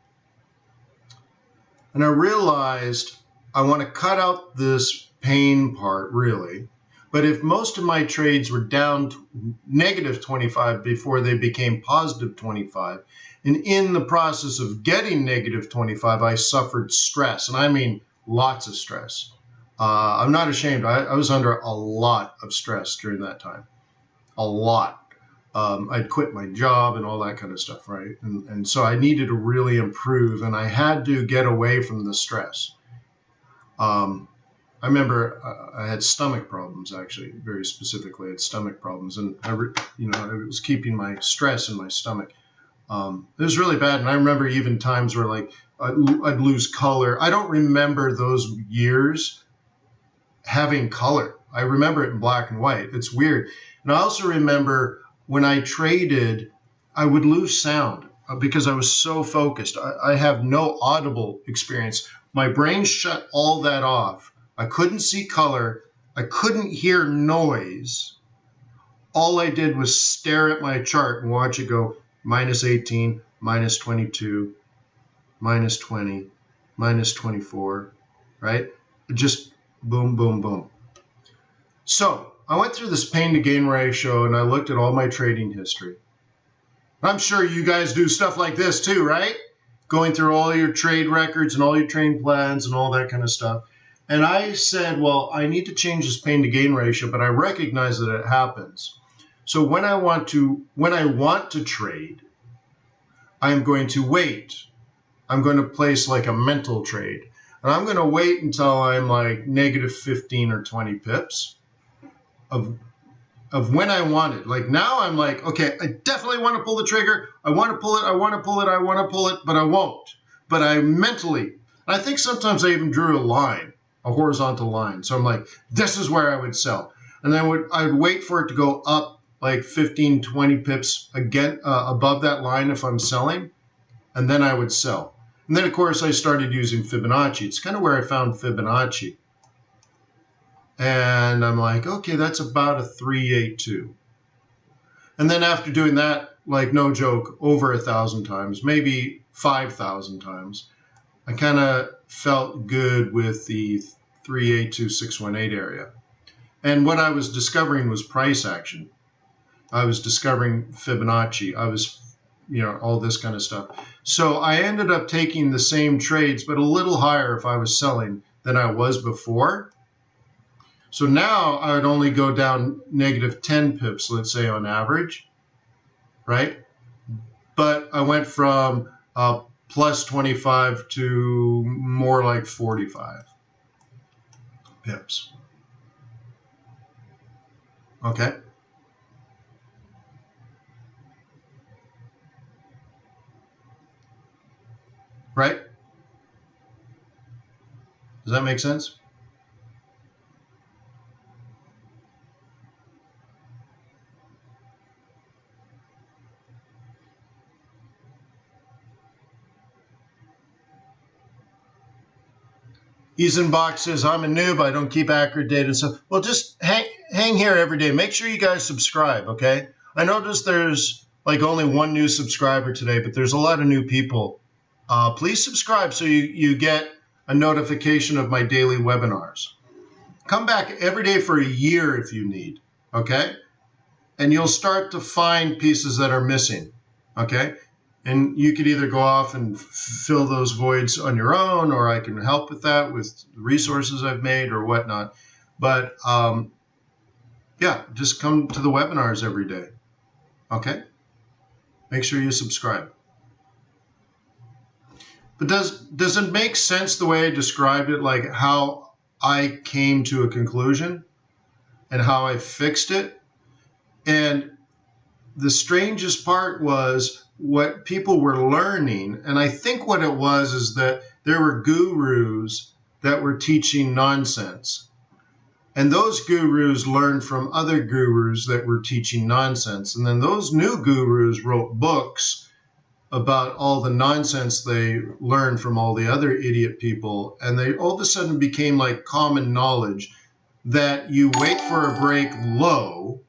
And I realized I want to cut out this pain part, really. But if most of my trades were down negative 25 before they became positive 25, and in the process of getting negative 25, I suffered stress. And I mean lots of stress. I'm not ashamed. I was under a lot of stress during that time. A lot. I'd quit my job and all that kind of stuff, right? And so I needed to really improve, and I had to get away from the stress. I remember I had stomach problems, actually, very specifically. I had stomach problems, and it was keeping my stress in my stomach. It was really bad, and I remember even times where like I'd lose color. I don't remember those years having color. I remember it in black and white. It's weird. And I also remember when I traded, I would lose sound because I was so focused. I have no audible experience. My brain shut all that off. I couldn't see color. I couldn't hear noise. All I did was stare at my chart and watch it go minus 18, minus 22, minus 20, minus 24, right? Just boom, boom, boom. So I went through this pain to gain ratio and I looked at all my trading history. I'm sure you guys do stuff like this too, right? Going through all your trade records and all your trade plans and all that kind of stuff. And I said, well, I need to change this pain to gain ratio, but I recognize that it happens. So when I want to trade, I'm going to wait. I'm going to place like a mental trade. And I'm going to wait until I'm like negative 15 or 20 pips of when I want it. Like now I'm like, okay, I definitely want to pull the trigger. I want to pull it. I want to pull it. I want to pull it, but I won't. But I mentally, I think sometimes I even drew a line, a horizontal line. So I'm like, this is where I would sell. And then I'd wait for it to go up like 15, 20 pips again above that line if I'm selling. And then I would sell. And then, of course, I started using Fibonacci. It's kind of where I found Fibonacci. And I'm like, okay, that's about a 382. And then after doing that, like no joke, over 1,000 times, maybe 5,000 times, I kind of felt good with the 382,618 area. And what I was discovering was price action. I was discovering Fibonacci. I was, all this kind of stuff. So I ended up taking the same trades, but a little higher if I was selling than I was before. So now I would only go down negative 10 pips, let's say on average, right? But I went from plus 25 to more like 45 pips. Okay. Right? Does that make sense? Eisenbach says, I'm a noob. I don't keep accurate data. So, well, just hang here every day. Make sure you guys subscribe, okay? I noticed there's like only one new subscriber today, but there's a lot of new people. Please subscribe so you get a notification of my daily webinars. Come back every day for a year if you need, okay? And you'll start to find pieces that are missing, okay? And you could either go off and fill those voids on your own, or I can help with that with resources I've made or whatnot. But yeah, just come to the webinars every day, okay? Make sure you subscribe. But does it make sense the way I described it, like how I came to a conclusion and how I fixed it? And the strangest part was what people were learning, and I think what it was is that there were gurus that were teaching nonsense. And those gurus learned from other gurus that were teaching nonsense. And then those new gurus wrote books about all the nonsense they learned from all the other idiot people. And they all of a sudden became like common knowledge that you wait for a break low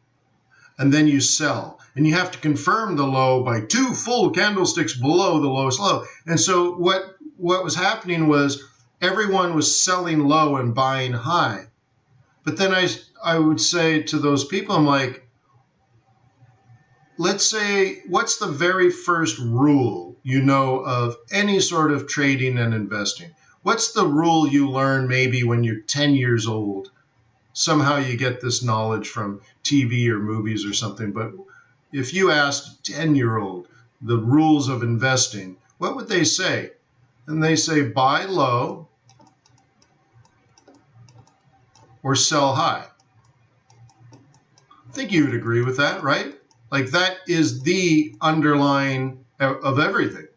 and then you sell. and you have to confirm the low by 2 full candlesticks below the lowest low. And so what was happening was everyone was selling low and buying high. But then I would say to those people, I'm like, let's say, what's the very first rule you know of any sort of trading and investing? What's the rule you learn maybe when you're 10 years old? Somehow you get this knowledge from TV or movies or something. But if you asked a 10-year-old the rules of investing, what would they say? And they say buy low or sell high. I think you would agree with that, right? Like that is the underlying of everything,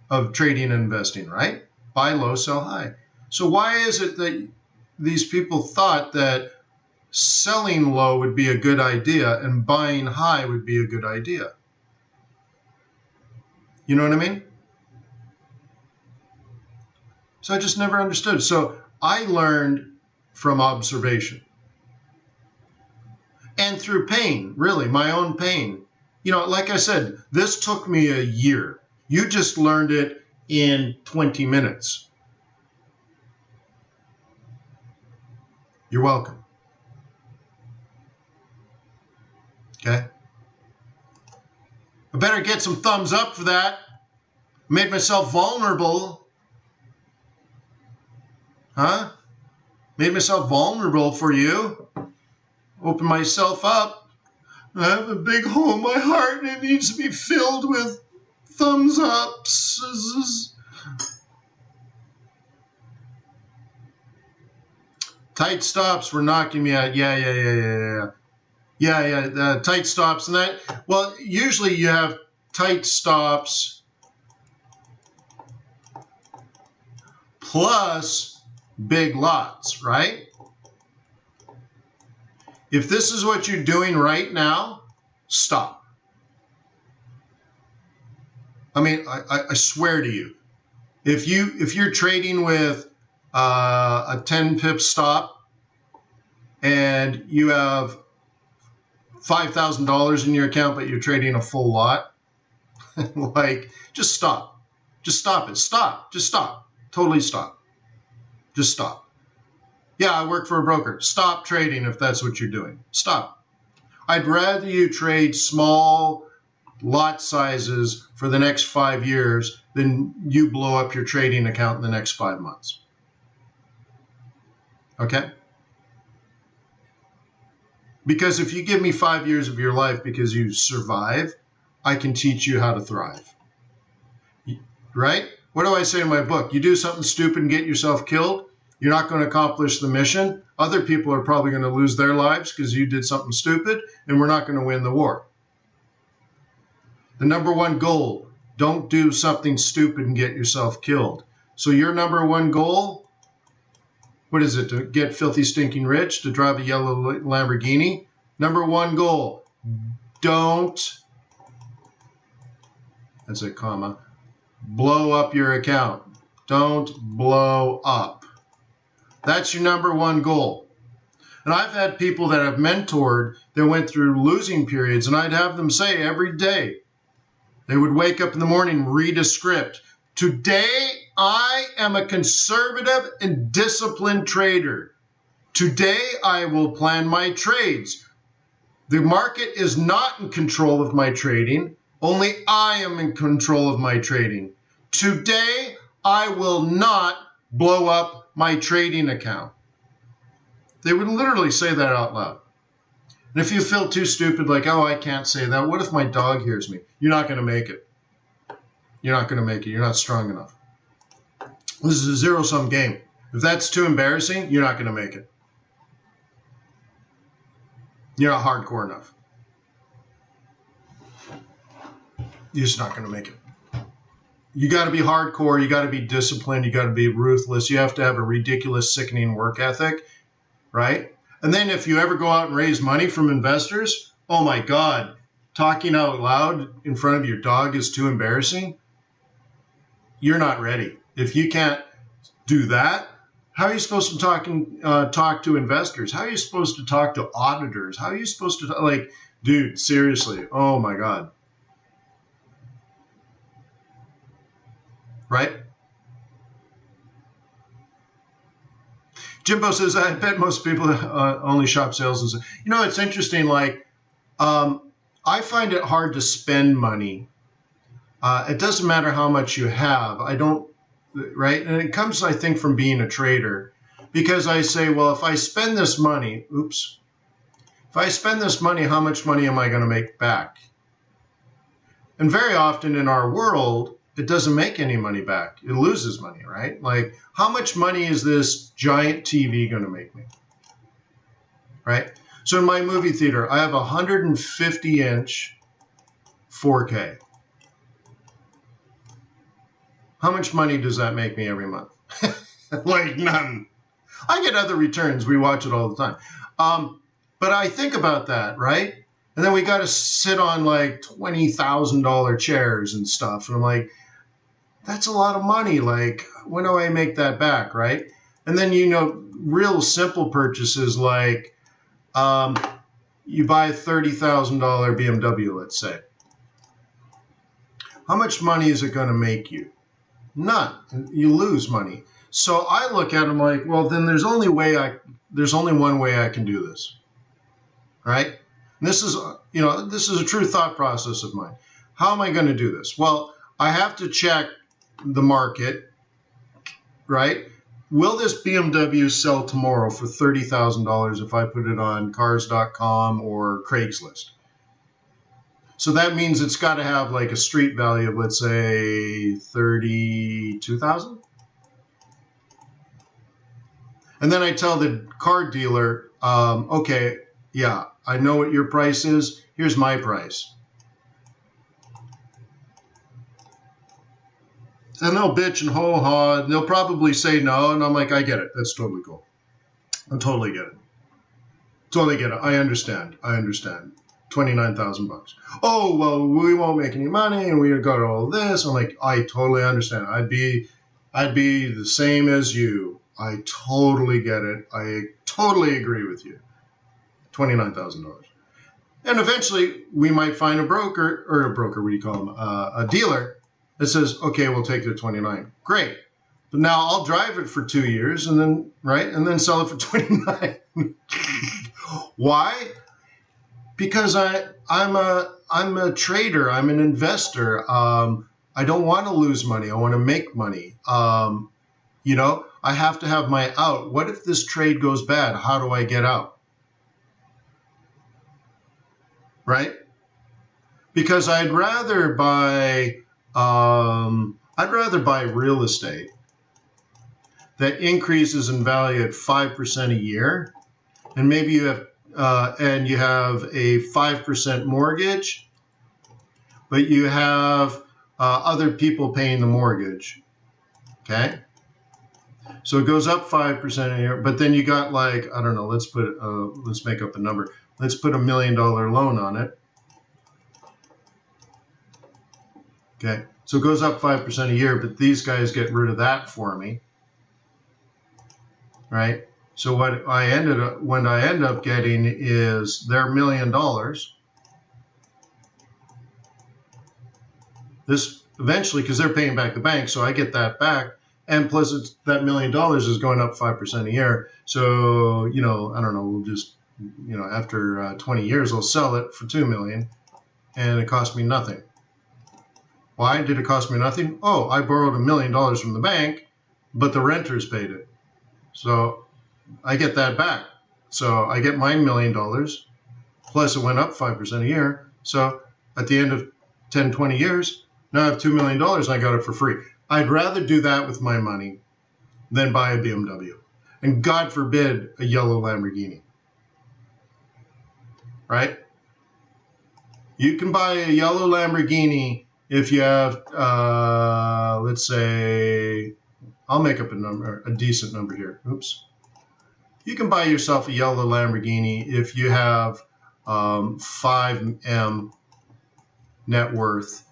of trading and investing, right? Buy low, sell high. So why is it that these people thought that selling low would be a good idea and buying high would be a good idea? You know what I mean? So I just never understood. So I learned from observation and through pain, really, my own pain. You know, like I said, this took me a year. You just learned it in 20 minutes. You're welcome. Okay? I better get some thumbs up for that. Made myself vulnerable. Huh? Made myself vulnerable for you. Open myself up. I have a big hole in my heart and it needs to be filled with thumbs ups. Tight stops were knocking me out. Yeah. Tight stops and that. Well, usually you have tight stops plus big lots, right? If this is what you're doing right now, stop. I mean, I swear to you, if you're trading with a 10 pip stop and you have $5,000 in your account, but you're trading a full lot, like, just stop. Just stop it. Stop. Just stop. Totally stop. Just stop. Yeah, I work for a broker. Stop trading if that's what you're doing. Stop. I'd rather you trade small lot sizes for the next 5 years than you blow up your trading account in the next 5 months. Okay? Because if you give me 5 years of your life because you survive, I can teach you how to thrive. Right? What do I say in my book? You do something stupid and get yourself killed, you're not going to accomplish the mission. Other people are probably going to lose their lives because you did something stupid, and we're not going to win the war. The number one goal, don't do something stupid and get yourself killed. So your number one goal, what is it? To get filthy, stinking rich, to drive a yellow Lamborghini? Number one goal, don't, that's a comma, blow up your account. Don't blow up. That's your number one goal. And I've had people that I've mentored that went through losing periods, and I'd have them say every day, they would wake up in the morning, read a script. Today, I am a conservative and disciplined trader. Today, I will plan my trades. The market is not in control of my trading. Only I am in control of my trading. Today, I will not blow up my trading account. They would literally say that out loud. And if you feel too stupid, like, oh, I can't say that. What if my dog hears me? You're not going to make it. You're not going to make it. You're not strong enough. This is a zero-sum game. If that's too embarrassing, you're not going to make it. You're not hardcore enough. You're just not going to make it. You got to be hardcore. You got to be disciplined. You got to be ruthless. You have to have a ridiculous, sickening work ethic, right? And then if you ever go out and raise money from investors, oh my God, talking out loud in front of your dog is too embarrassing. You're not ready. If you can't do that, how are you supposed to talk to investors? How are you supposed to talk to auditors? How are you supposed to, like, Dude, seriously. Oh my God. Right? Jimbo says, I bet most people only shop sales. You know, it's interesting. Like, I find it hard to spend money. It doesn't matter how much you have. I don't, right? And it comes, I think, from being a trader, because I say, well, if I spend this money, if I spend this money, how much money am I going to make back? And very often in our world, it doesn't make any money back. It loses money, right? Like, how much money is this giant TV going to make me? Right? So in my movie theater, I have a 150-inch 4K. How much money does that make me every month? Like none. I get other returns. We watch it all the time. But I think about that, right? And then we got to sit on like $20,000 chairs and stuff. And I'm like, that's a lot of money. Like, when do I make that back, right? And then, you know, real simple purchases like you buy a $30,000 BMW, let's say. How much money is it going to make you? None. You lose money. So I look at them like, well, then there's only one way I can do this, right? And this is, you know, this is a true thought process of mine. How am I going to do this? Well, I have to check the market, right? Will this BMW sell tomorrow for $30,000 if I put it on cars.com or Craigslist? So that means it's got to have like a street value of, let's say, 32,000. And then I tell the car dealer, okay, yeah, I know what your price is. Here's my price. And they'll bitch and ho-ha. They'll probably say no. And I'm like, I get it. That's totally cool. I totally get it. Totally get it. I understand. 29,000 bucks. Oh, well, we won't make any money and we got all this. I'm like, I totally understand. I'd be the same as you. I totally get it. I totally agree with you. $29,000. And eventually we might find a broker, what do you call them? A dealer that says, okay, we'll take the 29. Great. But now I'll drive it for 2 years and then, right? And then sell it for 29. Why? Because I'm a trader. I'm an investor. I don't want to lose money. I want to make money. You know, I have to have my out. What if this trade goes bad? How do I get out? Right? Because I'd rather buy real estate that increases in value at 5% a year, and maybe you have a 5% mortgage, but you have other people paying the mortgage. Okay, so it goes up 5% a year, but then you got like, I don't know, let's make up a number. Let's put $1 million loan on it. Okay, so it goes up 5% a year, but these guys get rid of that for me, right? So what I end up getting is their $1 million. This eventually, because they're paying back the bank, so I get that back, and plus that $1 million is going up 5% a year. So, you know, I don't know, we'll just, you know, after 20 years, I'll sell it for $2 million, and it cost me nothing. Why did it cost me nothing? Oh, I borrowed $1 million from the bank, but the renters paid it. So I get that back. So I get my $1 million, plus it went up 5% a year. So at the end of 10, 20 years, now I have $2 million and I got it for free. I'd rather do that with my money than buy a BMW. And God forbid, a yellow Lamborghini. Right? You can buy a yellow Lamborghini if you have, let's say, I'll make up a decent number here. Oops. You can buy yourself a yellow Lamborghini if you have 5M net worth,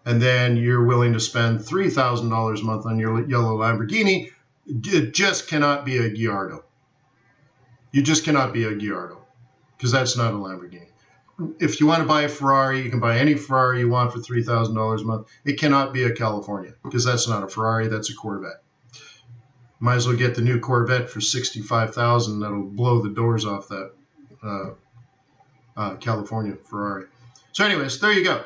and then you're willing to spend $3,000 a month on your yellow Lamborghini. It just cannot be a Gallardo. You just cannot be a Gallardo. because that's not a Lamborghini. If you want to buy a Ferrari, you can buy any Ferrari you want for $3,000 a month. It cannot be a California, because that's not a Ferrari, that's a Corvette. Might as well get the new Corvette for $65,000. That'll blow the doors off that California Ferrari. So anyways, there you go.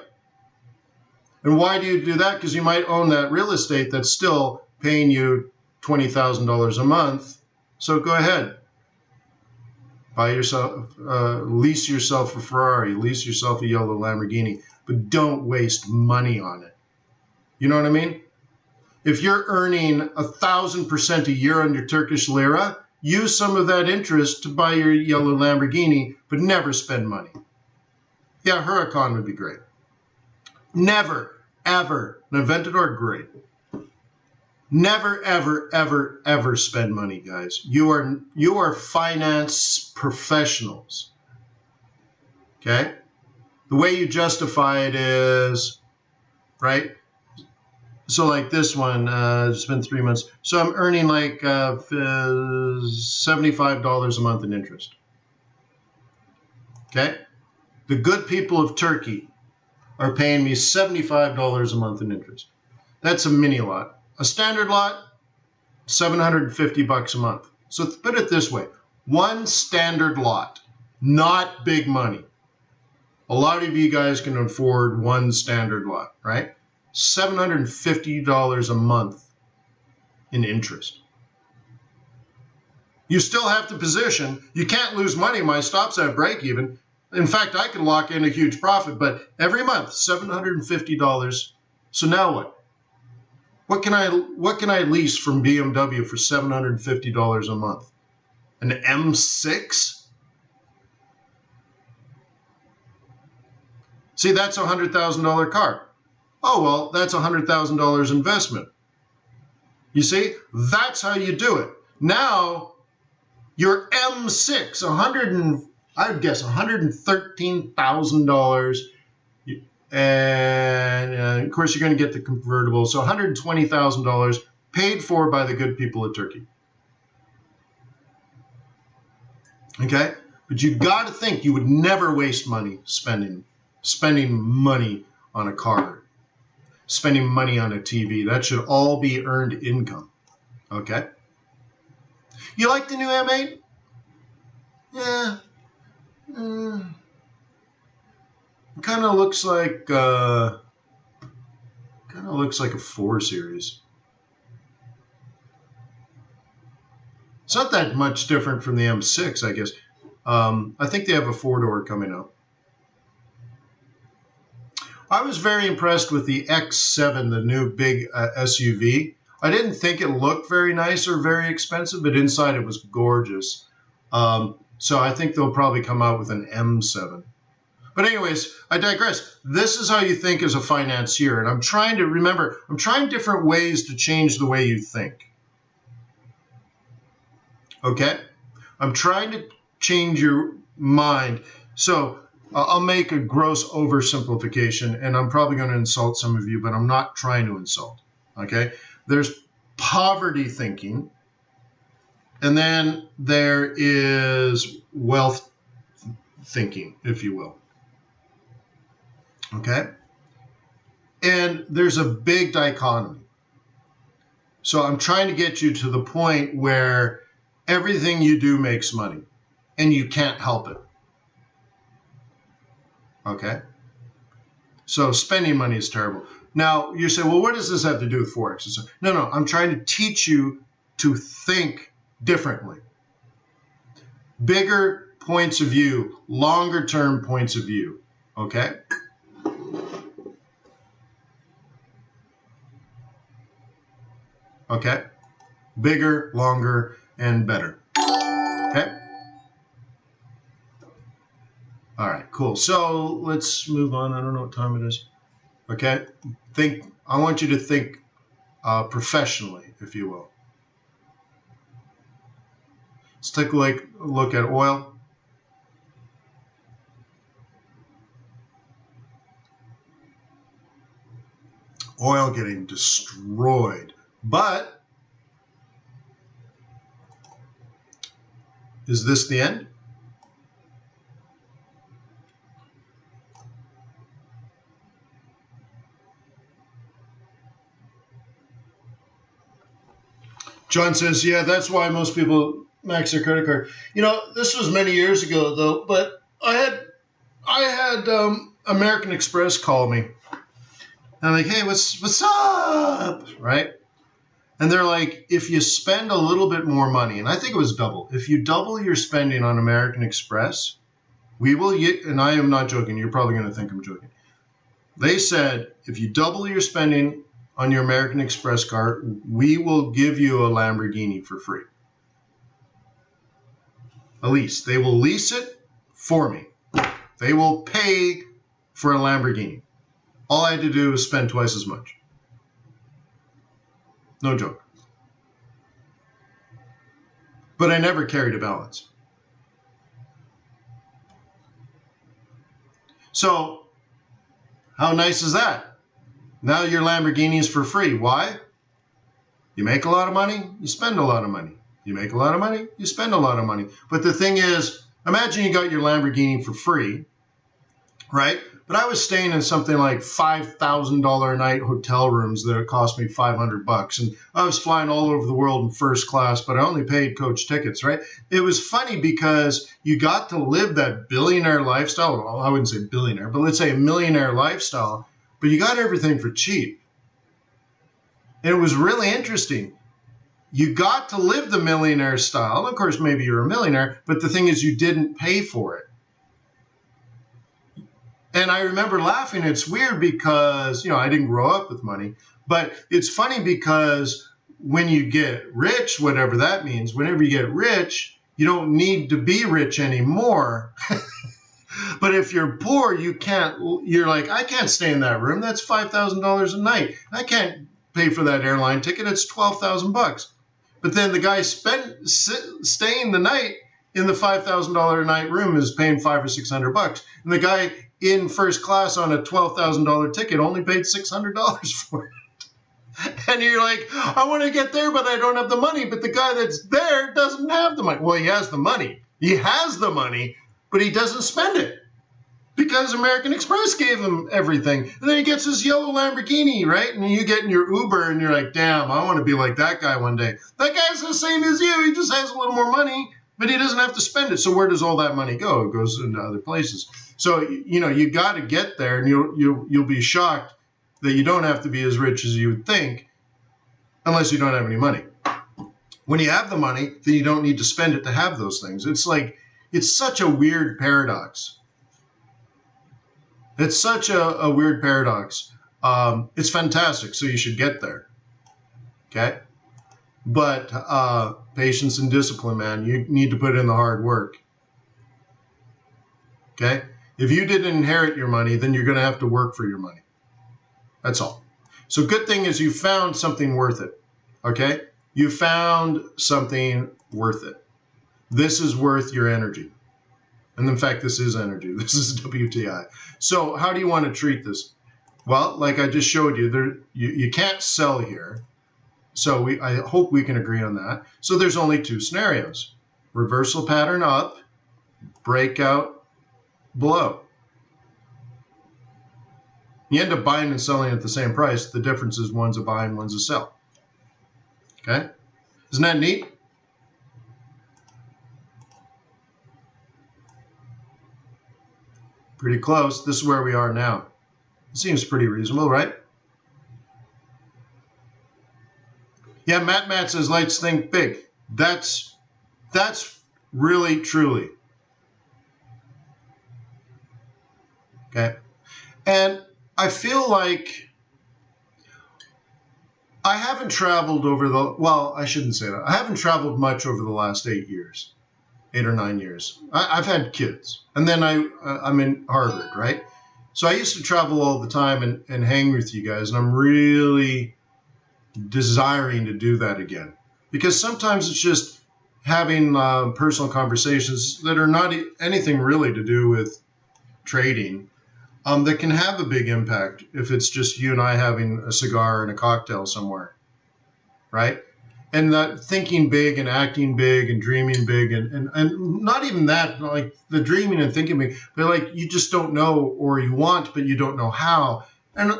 And why do you do that? Because you might own that real estate that's still paying you $20,000 a month. So go ahead. Buy yourself, lease yourself a Ferrari, lease yourself a yellow Lamborghini, but don't waste money on it. You know what I mean? If you're earning 1,000% a year on your Turkish lira, use some of that interest to buy your yellow Lamborghini, but never spend money. Yeah, Huracan would be great. Never, ever, an Aventador, great. Never, ever, ever, ever spend money, guys. You are finance professionals. Okay? The way you justify it is, right? So like this one, it's been 3 months. So I'm earning like $75 a month in interest. Okay? The good people of Turkey are paying me $75 a month in interest. That's a mini lot. A standard lot, $750 a month. So put it this way, one standard lot, not big money. A lot of you guys can afford one standard lot, right? $750 a month in interest. You still have to position. You can't lose money. My stops have break even. In fact, I can lock in a huge profit, but every month, $750. So now what? What can I lease from BMW for $750 a month? An M6? See, that's a $100,000 car. Oh, well, that's a $100,000 investment. You see, that's how you do it. Now, your M6, I'd guess $113,000. And of course, you're going to get the convertible. So $120,000 paid for by the good people of Turkey. Okay? But you got to think you would never waste money spending money on a car, spending money on a TV. That should all be earned income. Okay? You like the new M8? Yeah. Kind of looks like a 4 Series. It's not that much different from the M6, I guess. I think they have a 4-door coming out. I was very impressed with the X7, the new big SUV. I didn't think it looked very nice or very expensive, but inside it was gorgeous. So I think they'll probably come out with an M7. But anyways, I digress. This is how you think as a financier. And I'm trying different ways to change the way you think. Okay? I'm trying to change your mind. So I'll make a gross oversimplification, and I'm probably going to insult some of you, but I'm not trying to insult. Okay? There's poverty thinking, and then there is wealth thinking, if you will. Okay? And there's a big dichotomy. So I'm trying to get you to the point where everything you do makes money and you can't help it. Okay? So spending money is terrible. Now, you say, well, what does this have to do with Forex? No, I'm trying to teach you to think differently. Bigger points of view, longer term points of view. Okay? Okay? Bigger, longer, and better. Okay? All right, cool. So let's move on. I don't know what time it is. Okay? I want you to think professionally, if you will. Let's take a look at oil. Oil getting destroyed. But is this the end? John says, yeah, that's why most people max their credit card. This was many years ago, though, but I had American Express call me. I'm like, hey, what's up? Right? And they're like, if you spend a little bit more money, and I think it was double, if you double your spending on American Express, we will, and I am not joking, you're probably going to think I'm joking. They said, if you double your spending on your American Express card, we will give you a Lamborghini for free. A lease. They will lease it for me. They will pay for a Lamborghini. All I had to do was spend twice as much. No joke. But I never carried a balance. So, how nice is that? Now your Lamborghini is for free. Why? You make a lot of money, you spend a lot of money. You make a lot of money, you spend a lot of money. But the thing is, imagine you got your Lamborghini for free, right? But I was staying in something like $5,000 a night hotel rooms that it cost me $500. And I was flying all over the world in first class, but I only paid coach tickets, right? It was funny because you got to live that billionaire lifestyle. Well, I wouldn't say billionaire, but let's say a millionaire lifestyle, but you got everything for cheap. And it was really interesting. You got to live the millionaire style. Of course, maybe you're a millionaire, but the thing is you didn't pay for it. And I remember laughing. It's weird because, I didn't grow up with money, but it's funny because when you get rich, whatever that means, whenever you get rich, you don't need to be rich anymore. But if you're poor, you're like, I can't stay in that room. That's $5,000 a night. I can't pay for that airline ticket. It's $12,000. But then the guy staying the night in the $5,000 a night room is paying $500 or $600. And the guy in first class on a $12,000 ticket only paid $600 for it. And you're like, I want to get there, but I don't have the money. But the guy that's there doesn't have the money. Well, he has the money. He has the money, but he doesn't spend it because American Express gave him everything. And then he gets his yellow Lamborghini, right? And you get in your Uber and you're like, damn, I want to be like that guy one day. That guy's the same as you. He just has a little more money, but he doesn't have to spend it. So where does all that money go? It goes into other places. So, you got to get there, and you'll be shocked that you don't have to be as rich as you would think unless you don't have any money. When you have the money, then you don't need to spend it to have those things. It's such a weird paradox. It's such a weird paradox. It's fantastic, so you should get there. Okay? But patience and discipline, man. You need to put in the hard work. Okay? If you didn't inherit your money, then you're going to have to work for your money. That's all. So good thing is you found something worth it. Okay? You found something worth it. This is worth your energy. And in fact, this is energy. This is WTI. So how do you want to treat this? Well, like I just showed you, you can't sell here. So I hope we can agree on that. So there's only two scenarios. Reversal pattern up, breakout below. You end up buying and selling at the same price. The difference is one's a buy and one's a sell. Okay? Isn't that neat? Pretty close. This is where we are now. It seems pretty reasonable, right? Yeah, Matt says, let's think big. That's really, truly. Okay. And I feel like I haven't traveled I shouldn't say that. I haven't traveled much over the last 8 years, 8 or 9 years. I've had kids. And then I'm in Harvard, right? So I used to travel all the time and hang with you guys. And I'm really desiring to do that again. Because sometimes it's just having personal conversations that are not anything really to do with trading. That can have a big impact if it's just you and I having a cigar and a cocktail somewhere, right? And that thinking big and acting big and dreaming big and not even that, like the dreaming and thinking big, but like you just don't know or you want, but you don't know how. And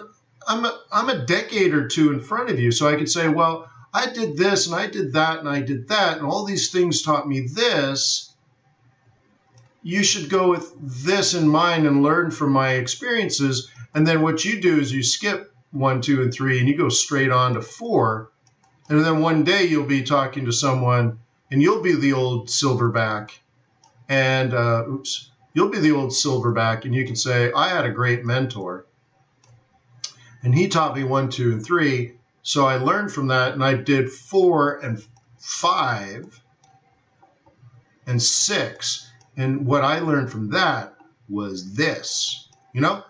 I'm a decade or two in front of you, so I could say, well, I did this and I did that and I did that, and all these things taught me this. You should go with this in mind and learn from my experiences. And then what you do is you skip 1, 2, and 3, and you go straight on to 4. And then one day you'll be talking to someone, and you'll be the old silverback. And you'll be the old silverback, and you can say, I had a great mentor, and he taught me 1, 2, and 3. So I learned from that, and I did 4 and 5 and 6. And what I learned from that was this, you know?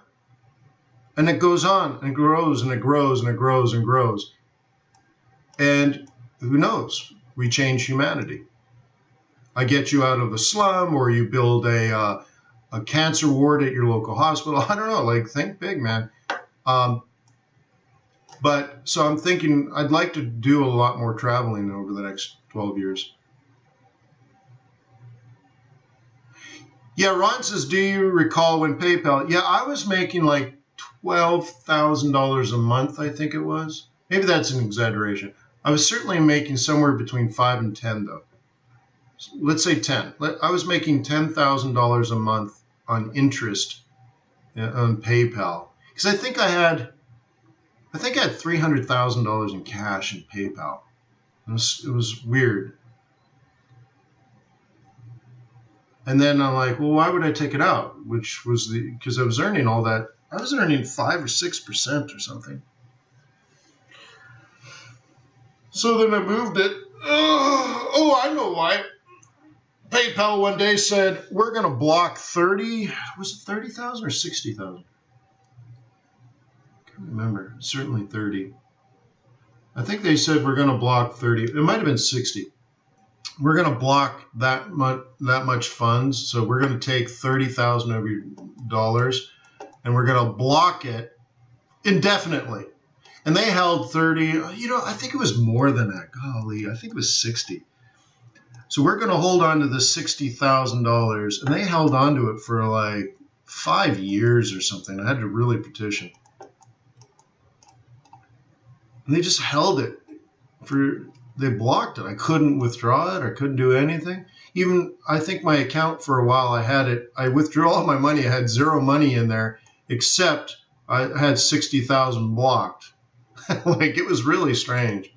And it goes on and grows and it grows and it grows and grows. And who knows? We change humanity. I get you out of the slum, or you build a cancer ward at your local hospital. I don't know, like, think big, man. But so I'm thinking I'd like to do a lot more traveling over the next 12 years. Yeah, Ron says, do you recall when PayPal? Yeah, I was making like $12,000 a month, I think it was. Maybe that's an exaggeration. I was certainly making somewhere between 5 and 10, though. Let's say 10. I was making $10,000 a month on interest on PayPal, because I think I had $300,000 in cash in PayPal. It was weird. And then I'm like, well, why would I take it out? Which was because I was earning all that. I was earning 5 or 6% or something. So then I moved it. Oh, I know why. PayPal one day said, we're going to block 30, was it 30,000 or 60,000? I can't remember. Certainly 30. I think they said we're going to block 30. It might have been 60. We're going to block that much funds. So we're going to take 30,000 of your dollars, and we're going to block it indefinitely. And they held 30. I think it was more than that. Golly, I think it was 60. So we're going to hold on to the $60,000, and they held on to it for like 5 years or something. I had to really petition. And they just held it they blocked it. I couldn't withdraw it. I couldn't do anything. Even, I think my account for a while, I withdrew all my money. I had zero money in there, except I had 60,000 blocked. Like, it was really strange.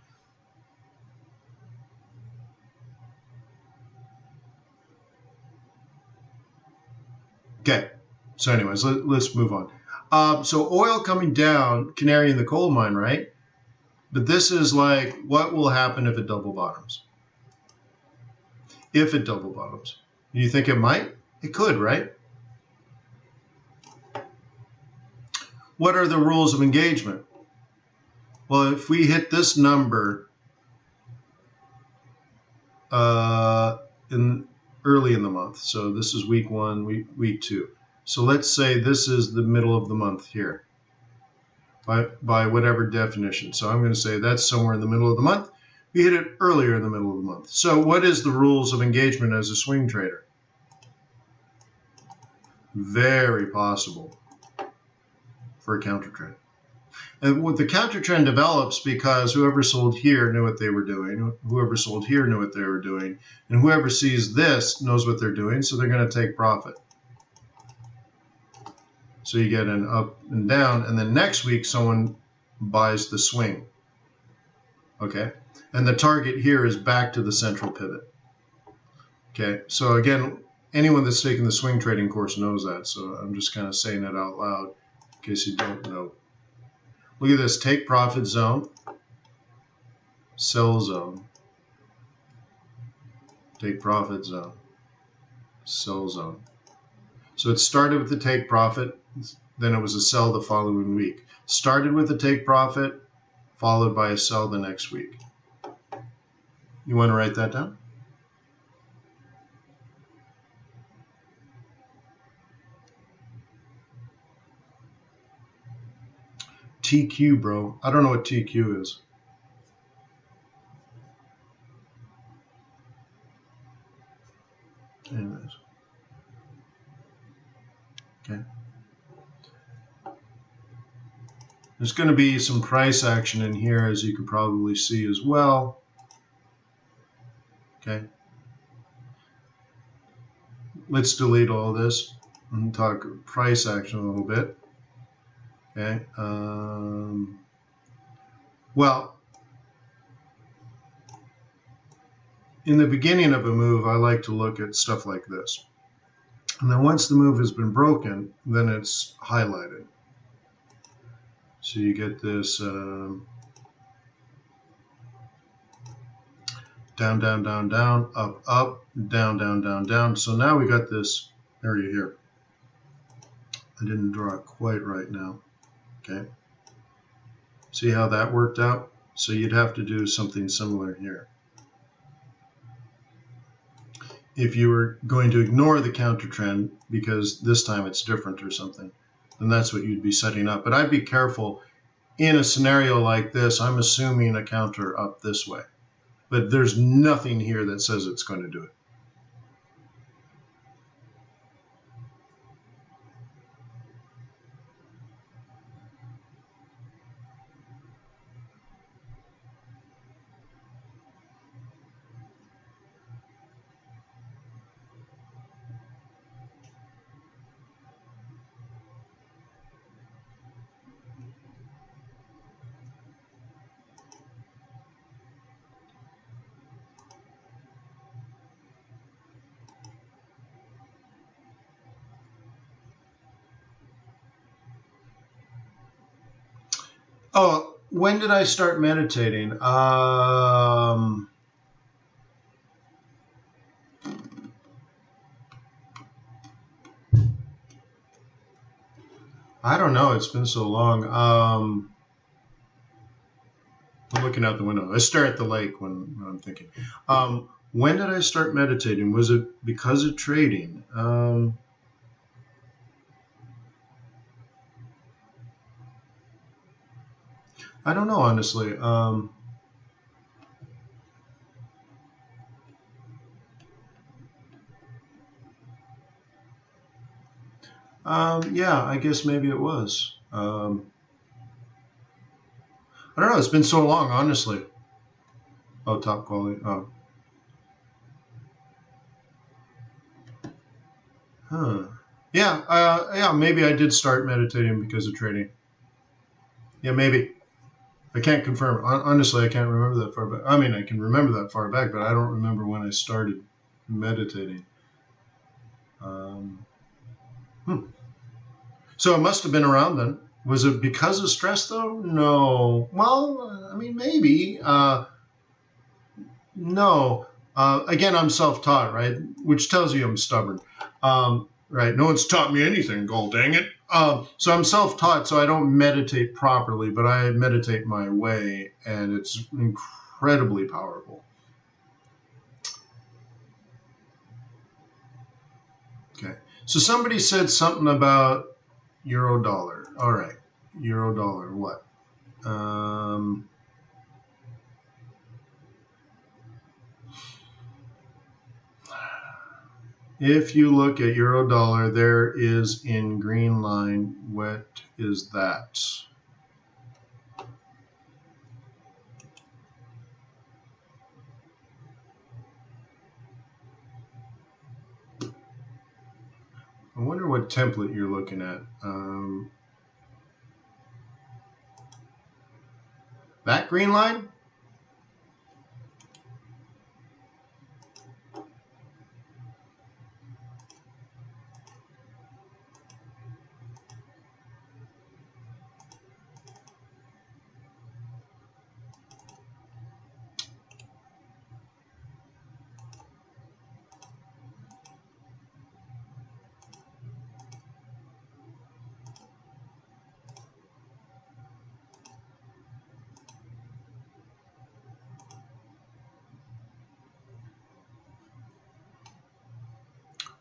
Okay, so anyways, let's move on. So oil coming down, canary in the coal mine, right? But this is like, what will happen if it double bottoms? If it double bottoms. Do you think it might? It could, right? What are the rules of engagement? Well, if we hit this number early in the month, so this is week 1, week 2. So let's say this is the middle of the month here, by whatever definition. So I'm going to say that's somewhere in the middle of the month. We hit it earlier in the middle of the month. So what is the rules of engagement as a swing trader? Very possible for a counter trend. And the counter trend develops because whoever sold here knew what they were doing, whoever sold here knew what they were doing, and whoever sees this knows what they're doing, so they're going to take profit. So you get an up and down, and then next week someone buys the swing. Okay, and the target here is back to the central pivot. Okay, so again, anyone that's taken the swing trading course knows that, so I'm just kind of saying it out loud in case you don't know. Look at this, take profit zone, sell zone, take profit zone, sell zone. So it started with the take profit, then it was a sell the following week. Started with a take profit, followed by a sell the next week. You want to write that down? TQ, bro. I don't know what TQ is. Anyways. Okay. There's going to be some price action in here, as you can probably see as well. Okay. Let's delete all this and talk price action a little bit. Okay. Well, in the beginning of a move, I like to look at stuff like this. And then once the move has been broken, then it's highlighted. So you get this down, down, down, down, up, up, down, down, down, down. So now we got this area here. I didn't draw it quite right now. Okay. See how that worked out? So you'd have to do something similar here. If you were going to ignore the counter trend because this time it's different or something, then that's what you'd be setting up. But I'd be careful. In a scenario like this, I'm assuming a counter up this way. But there's nothing here that says it's going to do it. Oh, when did I start meditating? I don't know. It's been so long. I'm looking out the window. I stare at the lake when I'm thinking. When did I start meditating? Was it because of trading? I don't know, honestly. Yeah, I guess maybe it was. I don't know. It's been so long, honestly. Oh, top quality. Oh. Huh. Yeah, yeah, maybe I did start meditating because of trading. Yeah, maybe. I can't confirm. Honestly, I can't remember that far back. I mean, I can remember that far back, but I don't remember when I started meditating. So it must have been around then. Was it because of stress, though? No. Well, I mean, maybe. No. Again, I'm self-taught, right? Which tells you I'm stubborn. Right? No one's taught me anything, god dang it. So I'm self-taught, so I don't meditate properly, but I meditate my way, and it's incredibly powerful. Okay. So somebody said something about euro dollar. All right. Euro dollar. What? If you look at euro dollar, there is in green line. What is that? I wonder what template you're looking at. That green line?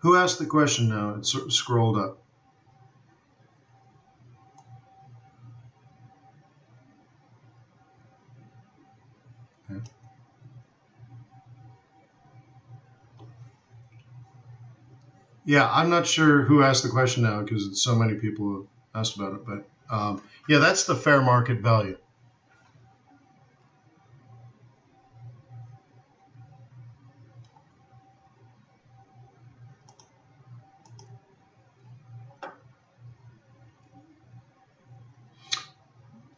Who asked the question now? It's scrolled up. Okay. Yeah, I'm not sure who asked the question now because so many people have asked about it, but Yeah, that's the fair market value.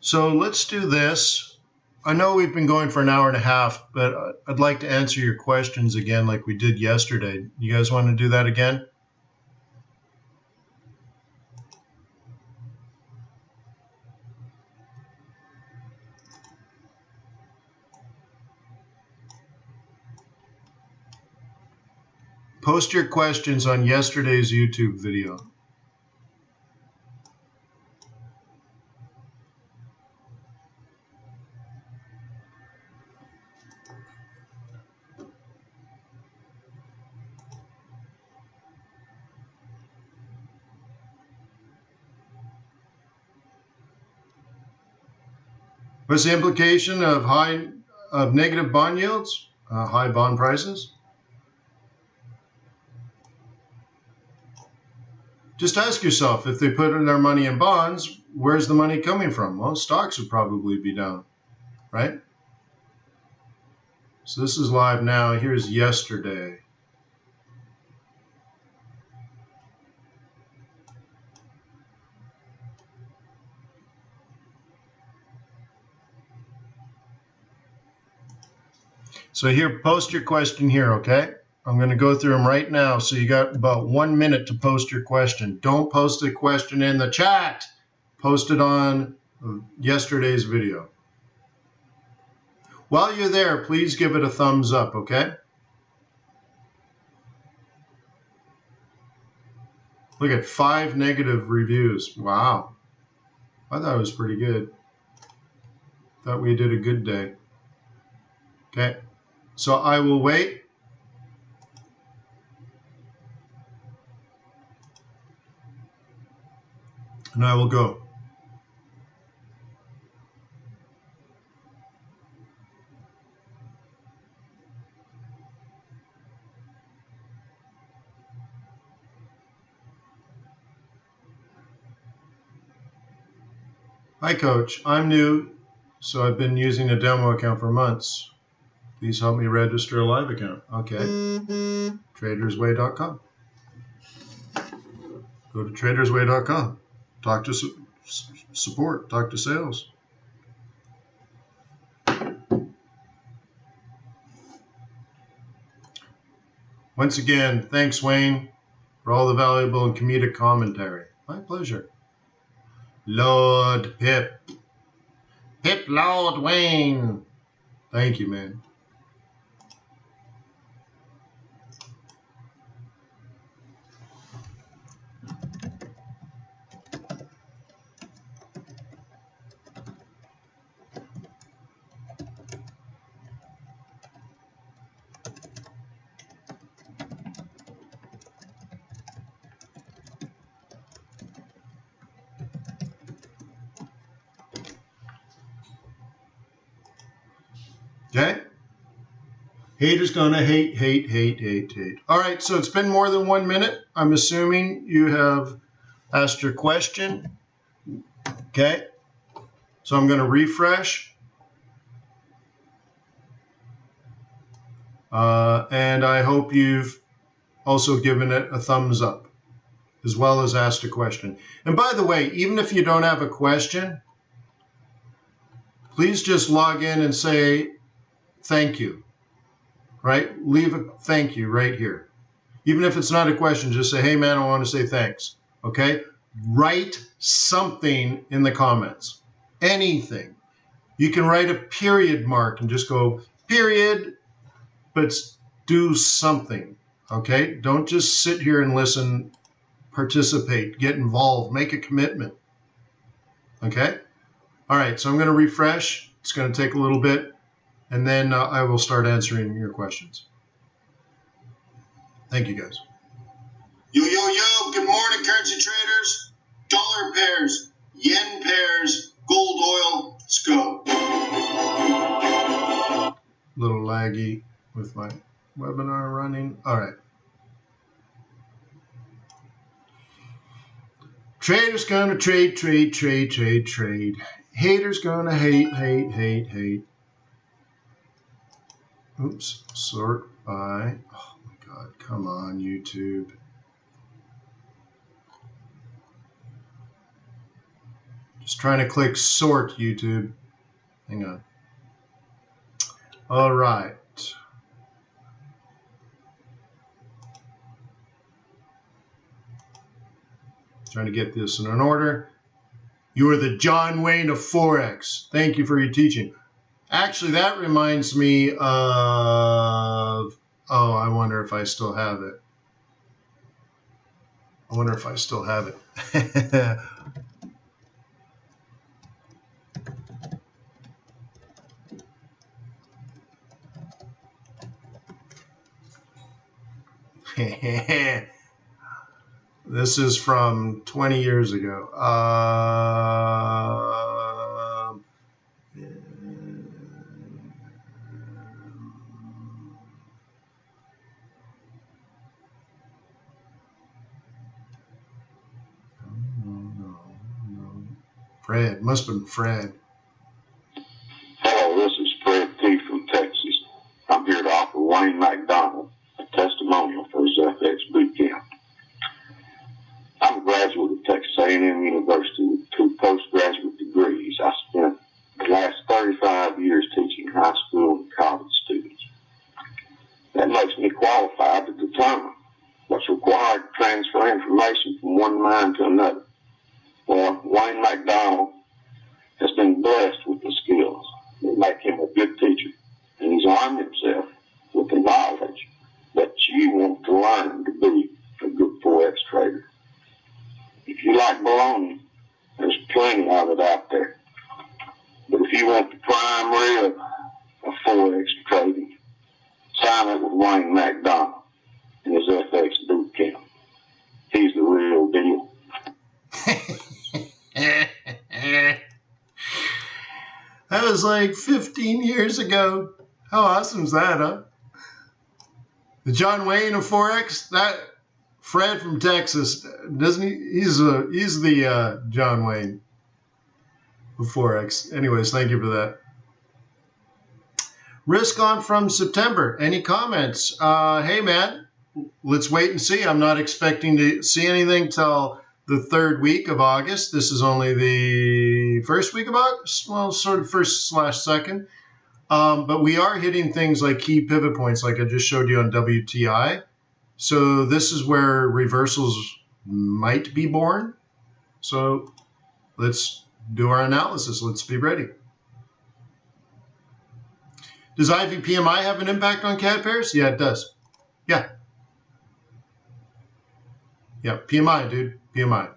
So let's do this. I know we've been going for an hour and a half, but I'd like to answer your questions again like we did yesterday. You guys want to do that again? Post your questions on yesterday's YouTube video. What's the implication of negative bond yields, high bond prices? Just ask yourself, if they put in their money in bonds, where's the money coming from? Well, stocks would probably be down, right? So this is live now. Here's yesterday. So here, post your question here, okay? I'm going to go through them right now. So you got about 1 minute to post your question. Don't post a question in the chat. Post it on yesterday's video. While you're there, please give it a thumbs up, okay? Look at 5 negative reviews. Wow. I thought it was pretty good. Thought we did a good day. Okay. So I will wait. And I will go. Hi, Coach. I'm new, so I've been using a demo account for months. Please help me register a live account. Okay. Tradersway.com. Go to tradersway.com. Talk to support. Talk to sales. Once again, thanks, Wayne, for all the valuable and comedic commentary. My pleasure. Lord Pip. Pip Lord Wayne. Thank you, man. Okay? Haters gonna hate, hate, hate, hate, hate. All right, so it's been more than 1 minute. I'm assuming you have asked your question. Okay? So I'm going to refresh. And I hope you've also given it a thumbs up, as well as asked a question. And by the way, even if you don't have a question, please just log in and say thank you, right? Leave a thank you right here. Even if it's not a question, just say, hey, man, I want to say thanks, okay? Write something in the comments, anything. You can write a period mark and just go, period, but do something, okay? Don't just sit here and listen. Participate, get involved, make a commitment, okay? All right, so I'm going to refresh. It's going to take a little bit, and then I will start answering your questions. Thank you, guys. Yo, yo, yo, good morning, currency traders. Dollar pairs, yen pairs, gold oil, let's go. Little laggy with my webinar running. All right. Traders gonna trade, trade, trade, trade, trade. Haters gonna hate, hate, hate, hate. Oops, sort by. Oh my God, come on, YouTube. Just trying to click sort, YouTube. Hang on. All right. Trying to get this in an order. You are the John Wayne of Forex. Thank you for your teaching. Actually, that reminds me of, oh, I wonder if I still have it. I wonder if I still have it. This is from 20 years ago. No. Fred, must have been Fred. Hello, this is Fred T. from Texas. I'm here to offer Wayne McDonald a testimonial for his FX boot camp. I'm a graduate of Texas A&M University with 2 postgraduate degrees. I spent the last 35 years teaching high school and college students. That makes me qualified to determine what's required to transfer information from one mind to another. Well, Wayne McDonald has been blessed with the skills that make him a good teacher, and he's armed himself with the knowledge that you want to learn to be a good Forex trader. If you like baloney, there's plenty of it out there. But if you want the prime rib of Forex trading, sign up with Wayne McDonald in his FX boot camp. He's the real deal. That was like 15 years ago. How awesome is that, huh? The John Wayne of Forex, that Fred from Texas, doesn't he? He's the John Wayne of Forex. Anyways, thank you for that. Risk on from September. Any comments? Hey, man, let's wait and see. I'm not expecting to see anything till the 3rd week of August. This is only the 1st week of August. Well, sort of 1st/2nd. But we are hitting things like key pivot points, like I just showed you on WTI. So this is where reversals might be born. So let's do our analysis. Let's be ready. Does IVPMI have an impact on CAD pairs? Yeah, it does. Yeah. Yeah, PMI, dude. PMI.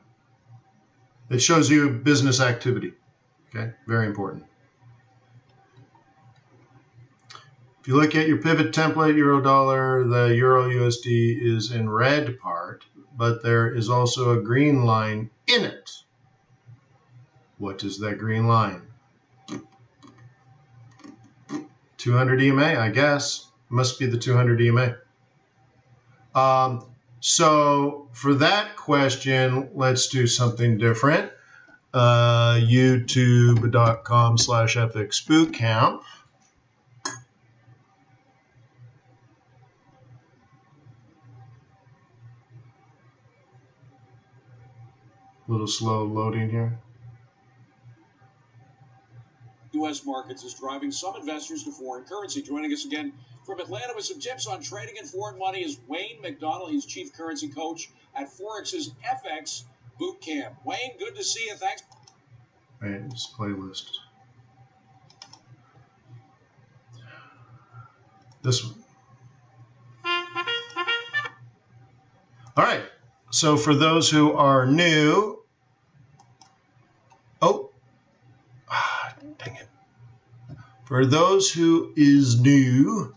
It shows you business activity. Okay, very important. If you look at your pivot template, euro dollar, the euro USD is in red part, but there is also a green line in it. What is that green line? 200 EMA, I guess. Must be the 200 EMA. So for that question, let's do something different. YouTube.com/FXBootcamp. A little slow loading here. U.S. markets is driving some investors to foreign currency. Joining us again from Atlanta with some tips on trading and foreign money is Wayne McDonald. He's chief currency coach at Forex's FX Boot Camp. Wayne, good to see you. Thanks. Right, this playlist. This one. All right. So for those who are new, dang it. For those who is new,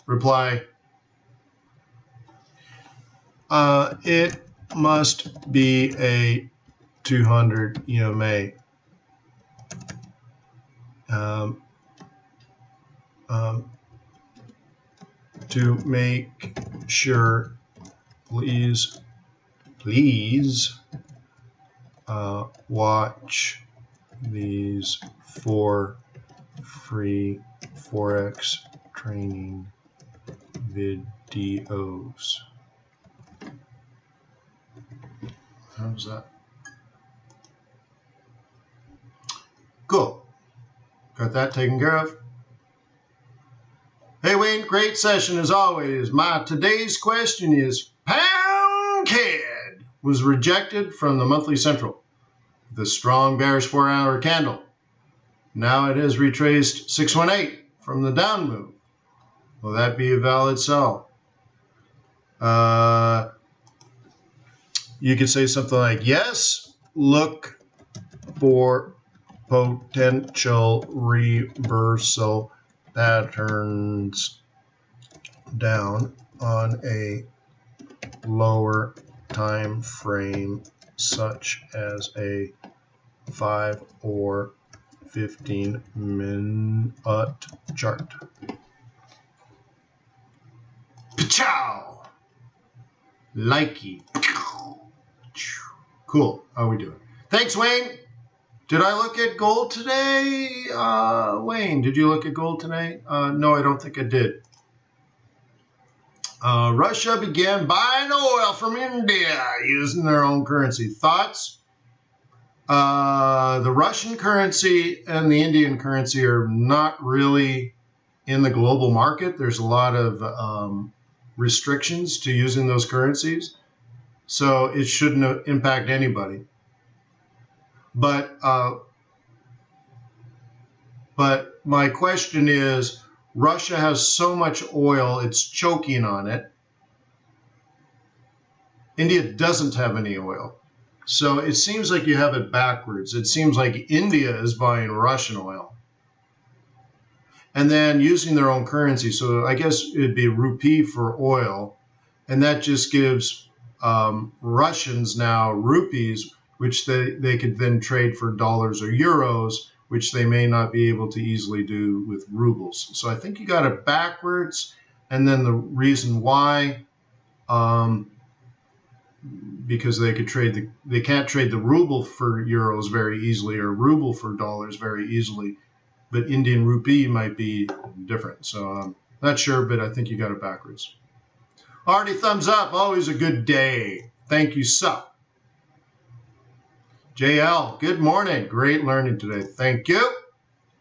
reply, it must be a 200 EMA. To make sure please watch these 4 free Forex training videos. How's that? Cool. Got that taken care of. Hey Wayne, great session as always. My today's question is, pound CAD was rejected from the monthly central with a strong bearish 4-hour candle. Now it has retraced 618 from the down move. Will that be a valid sell? You could say something like, yes, look for potential reversal patterns down on a lower time frame, such as a 5 or 15-minute chart. Pachow! Likey. Cool. How are we doing? Thanks, Wayne. Did I look at gold today? Wayne, did you look at gold today? No, I don't think I did. Russia began buying oil from India using their own currency. Thoughts? The Russian currency and the Indian currency are not really in the global market. There's a lot of restrictions to using those currencies, so it shouldn't impact anybody. But my question is, Russia has so much oil, it's choking on it. India doesn't have any oil. So it seems like you have it backwards. It seems like India is buying Russian oil and then using their own currency. So I guess it'd be rupee for oil. And that just gives Russians now rupees, which they could then trade for dollars or euros, which they may not be able to easily do with rubles. So I think you got it backwards. And then the reason why, because they can't trade the ruble for euros very easily or ruble for dollars very easily, but Indian rupee might be different. So I'm not sure, but I think you got it backwards. Already thumbs up. Always a good day. Thank you, sir. JL, good morning. Great learning today. Thank you.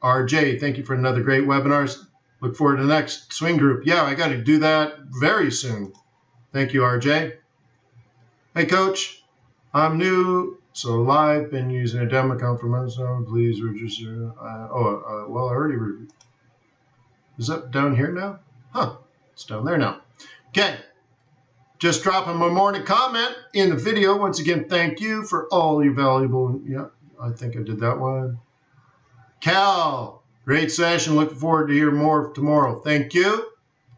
RJ, thank you for another great webinar. Look forward to the next swing group. Yeah, I got to do that very soon. Thank you, RJ. Hey, Coach. I'm new, so live. Been using a demo account for months now. Please register. Well, I already. Is that down here now? Huh. It's down there now. Okay. Just dropping my morning comment in the video. Once again, thank you for all your valuable. Yeah, I think I did that one. Cal, great session. Looking forward to hear more tomorrow. Thank you.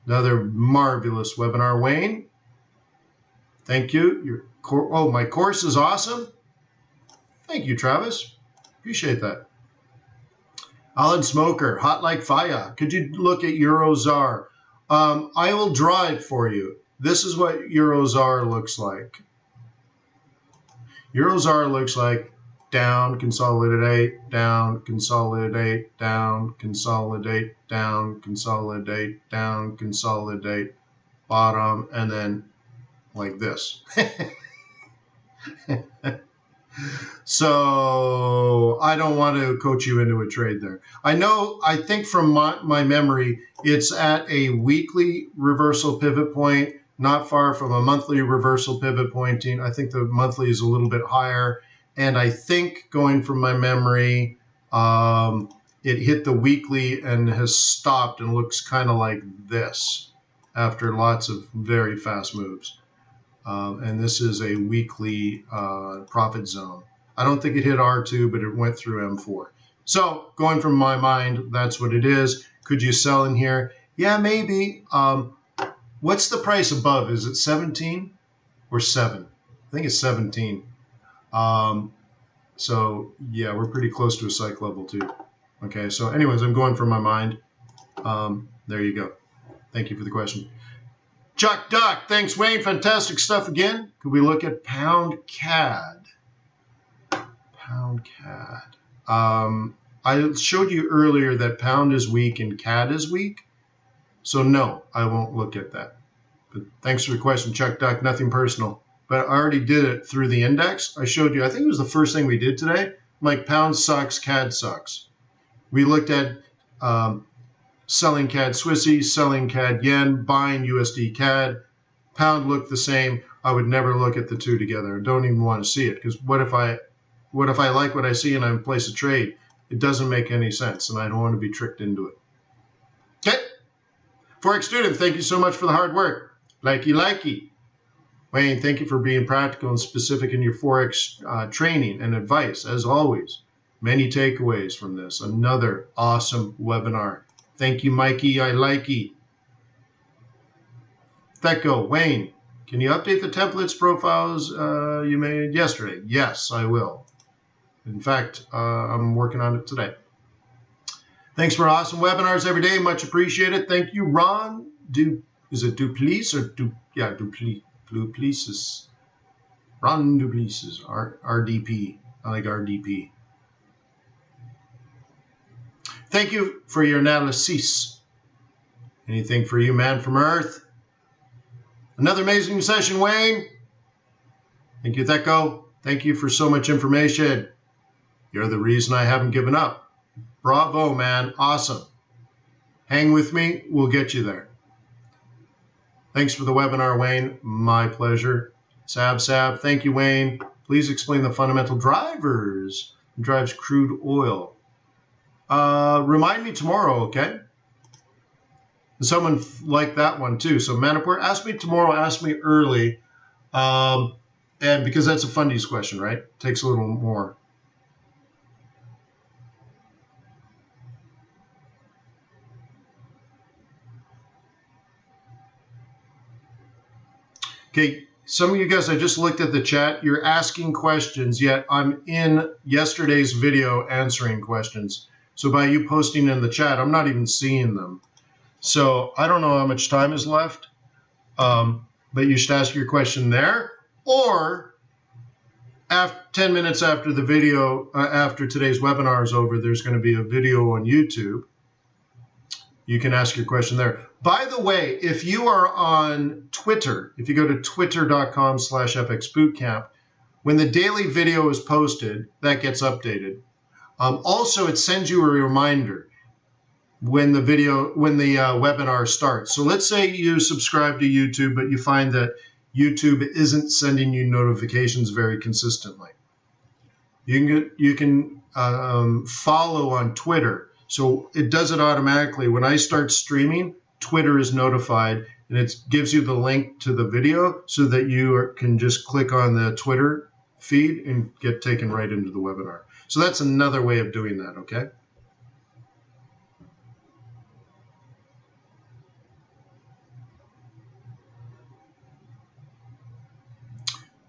Another marvelous webinar, Wayne. Thank you. My course is awesome. Thank you, Travis. Appreciate that. Alan Smoker, hot like fire. Could you look at Eurozar? I will drive for you. This is what Eurozar looks like. Eurozar looks like down, consolidate, down, consolidate, down, consolidate, down, consolidate, down, consolidate, bottom, and then like this. So I don't want to coach you into a trade there. I think from my memory, it's at a weekly reversal pivot point, not far from a monthly reversal pivot pointing. I think the monthly is a little bit higher. And I think, going from my memory, it hit the weekly and has stopped and looks kind of like this after lots of very fast moves. And this is a weekly profit zone. I don't think it hit R2, but it went through M4. So going from my mind, that's what it is. Could you sell in here? Yeah, maybe. What's the price above? Is it 17 or 7? I think it's 17. So yeah, we're pretty close to a psych level too. Okay, so anyways, I'm going from my mind. There you go. Thank you for the question. Chuck Duck, thanks, Wayne. Fantastic stuff again. Could we look at pound CAD? Pound CAD. I showed you earlier that pound is weak and CAD is weak. So no, I won't look at that. But thanks for the question, Chuck Duck. Nothing personal. But I already did it through the index. I showed you, I think it was the first thing we did today. Like pound sucks, CAD sucks. We looked at selling CAD Swissy, selling CAD Yen, buying USD CAD. Pound looked the same. I would never look at the two together. I don't even want to see it, because what if I like what I see and I place a trade? It doesn't make any sense, and I don't want to be tricked into it. Okay. Forex student, thank you so much for the hard work. Likey. Wayne, thank you for being practical and specific in your Forex training and advice, as always. Many takeaways from this. Another awesome webinar. Thank you, Mikey. I likey. Thecko, Wayne, can you update the templates profiles you made yesterday? Yes, I will. In fact, I'm working on it today. Thanks for awesome webinars every day. Much appreciated. Thank you, Ron. Is it Duplice or Duplices? Ron Duplices, RDP. I like RDP. Thank you for your analysis. Anything for you, man from Earth? Another amazing session, Wayne. Thank you, Thecko. Thank you for so much information. You're the reason I haven't given up. Bravo, man. Awesome. Hang with me. We'll get you there. Thanks for the webinar, Wayne. My pleasure. Sab, thank you, Wayne. Please explain the fundamental drivers that drives crude oil. Remind me tomorrow, okay? Someone liked that one too. So Manipur, ask me tomorrow, ask me early. And because that's a fundies question, right? Takes a little more. Okay, some of you guys, I just looked at the chat. You're asking questions, yet I'm in yesterday's video answering questions. So by you posting in the chat, I'm not even seeing them. So I don't know how much time is left, but you should ask your question there. Or 10 minutes after the video, after today's webinar is over, there's going to be a video on YouTube. You can ask your question there. By the way, if you are on Twitter, if you go to twitter.com/fxbootcamp, when the daily video is posted, that gets updated. Also, it sends you a reminder when the webinar starts. So let's say you subscribe to YouTube, but you find that YouTube isn't sending you notifications very consistently. You can follow on Twitter. So it does it automatically. When I start streaming, Twitter is notified, and it gives you the link to the video so that you can just click on the Twitter feed and get taken right into the webinar. So that's another way of doing that, okay?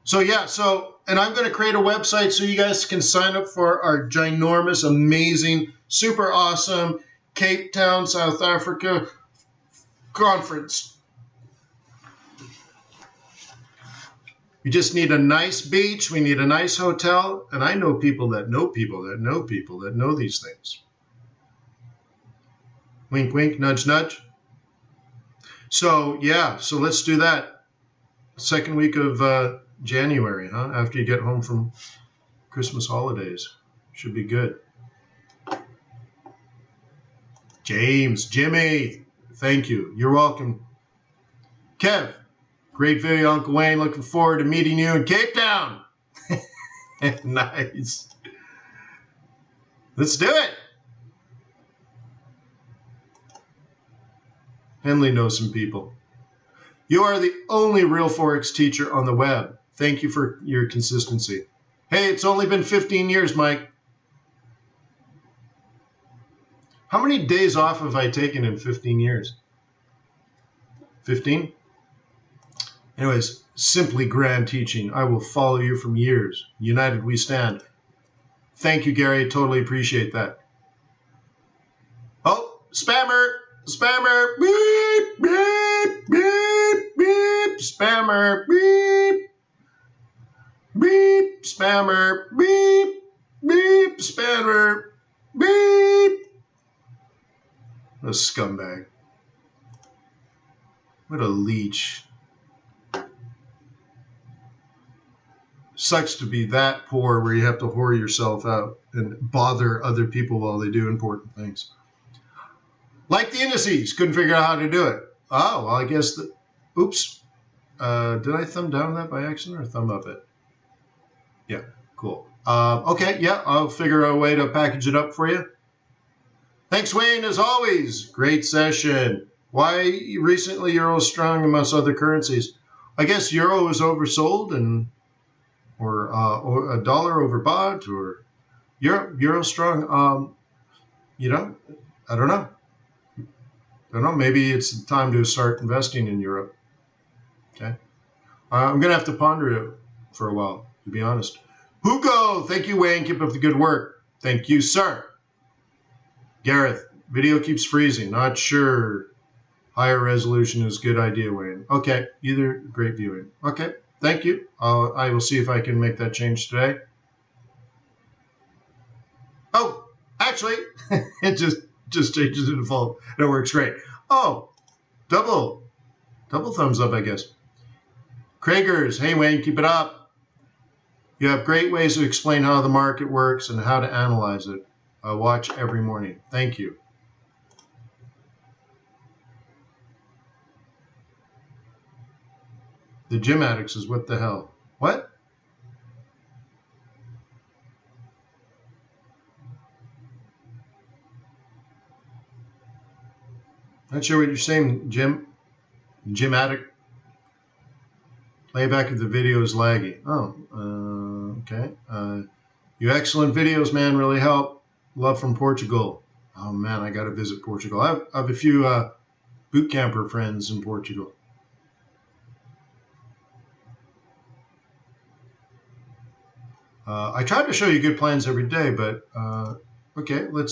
So yeah, and I'm going to create a website so you guys can sign up for our ginormous, amazing, super awesome Cape Town, South Africa conference. We just need a nice beach. We need a nice hotel. And I know people that know people that know people that know these things. Wink, wink, nudge, nudge. So yeah, so let's do that. Second week of January, huh? After you get home from Christmas holidays. Should be good. Jimmy, thank you. You're welcome. Kev, great video, Uncle Wayne. Looking forward to meeting you in Cape Town. Nice. Let's do it. Henley knows some people. You are the only real Forex teacher on the web. Thank you for your consistency. Hey, it's only been 15 years, Mike. How many days off have I taken in 15 years? 15? Anyways, simply grand teaching. I will follow you from years. United we stand. Thank you, Gary. Totally appreciate that. Oh, spammer. Beep, beep, beep, beep. beep, spammer, beep, beep, spammer, beep, beep, spammer, beep. What a scumbag. What a leech. Sucks to be that poor where you have to whore yourself out and bother other people while they do important things. Like the indices, couldn't figure out how to do it. Oh, well, I guess that, oops. Did I thumb down that by accident or thumb up it? Yeah, cool. Okay, yeah, I'll figure out a way to package it up for you. Thanks, Wayne, as always. Great session. Why recently Euro strong amongst other currencies? I guess Euro is oversold or a dollar overbought or Euro strong. I don't know. Maybe it's time to start investing in Europe. Okay. I'm going to have to ponder it for a while, to be honest. Hugo, thank you, Wayne. Keep up the good work. Thank you, sir. Gareth, video keeps freezing. Not sure. Higher resolution is a good idea, Wayne. Okay, either great viewing. Okay, thank you. I will see if I can make that change today. Oh, actually, it just changes the default. It works great. Oh, double thumbs up, I guess. Kragers, hey Wayne, keep it up. You have great ways to explain how the market works and how to analyze it. I watch every morning. Thank you. The gym addicts is what the hell? What? Not sure what you're saying, Jim. Gym addict. Playback of the video is laggy. Oh, okay. You excellent videos, man. Really help. Love from Portugal. Oh, man, I got to visit Portugal. I have a few boot camper friends in Portugal. I try to show you good plans every day, but okay, we'll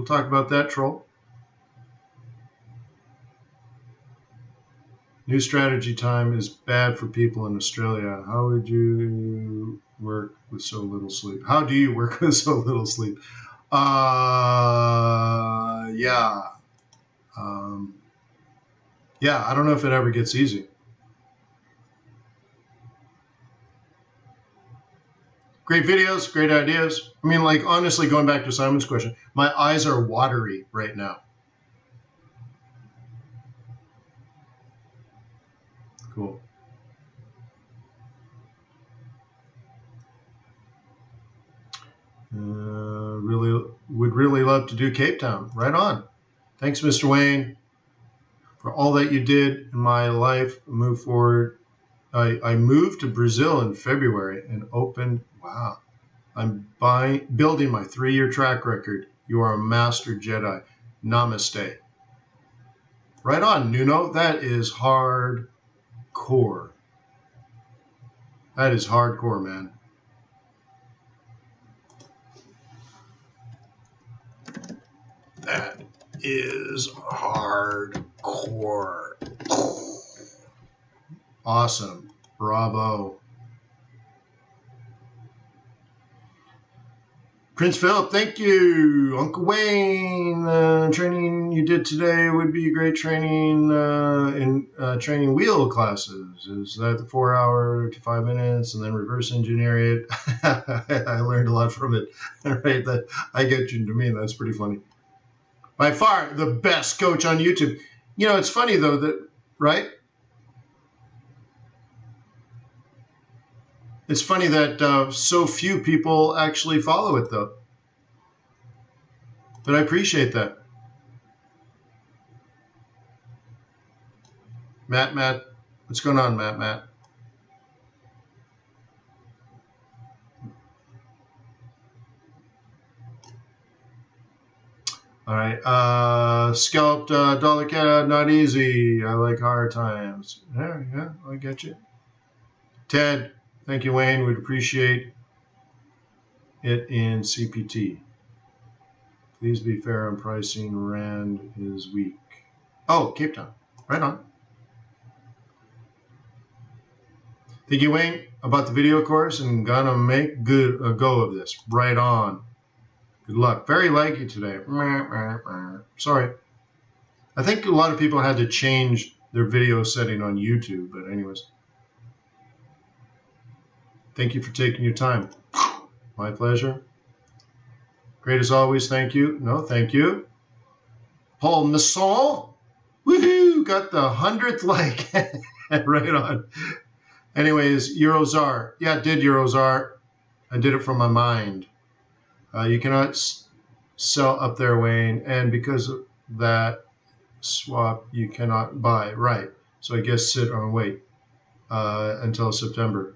talk about that, troll. New strategy time is bad for people in Australia. How would you work with so little sleep? How do you work with so little sleep? Yeah. Yeah, I don't know if it ever gets easy. Great videos, great ideas. I mean, like, honestly, going back to Simon's question, my eyes are watery right now. Cool. Would really love to do Cape Town. Right on. Thanks, Mr. Wayne, for all that you did in my life. Move forward. I moved to Brazil in February and opened. Wow. I'm building my 3-year track record. You are a master Jedi. Namaste. Right on, Nuno. That is hardcore. That is hardcore, man. That is hardcore. Awesome. Bravo. Prince Philip, thank you. Uncle Wayne, training you did today would be a great training in training wheel classes. Is that the 4 hour to 5 minutes and then reverse engineer it? I learned a lot from it. Right, that I get you to mean that's pretty funny. By far the best coach on YouTube. You know, it's funny though that, right? It's funny that so few people actually follow it, though. But I appreciate that. Matt, what's going on, Matt? All right, scalped dollar cat, not easy. I like hard times. Yeah, I get you. Ted, thank you, Wayne. Would appreciate it in CPT. Please be fair on pricing. Rand is weak. Oh, Cape Town. Right on. Thank you, Wayne, about the video course, and gonna make a go of this. Right on. Good luck. Very laggy today. Sorry. I think a lot of people had to change their video setting on YouTube, but anyways. Thank you for taking your time. My pleasure. Great as always, thank you. No, thank you. Paul Masson. Woohoo! Got the 100th like. Right on. Anyways, Eurozar. Yeah, I did Eurozar. I did it from my mind. You cannot sell up there, Wayne, and because of that swap, you cannot buy. Right. So I guess sit or wait until September.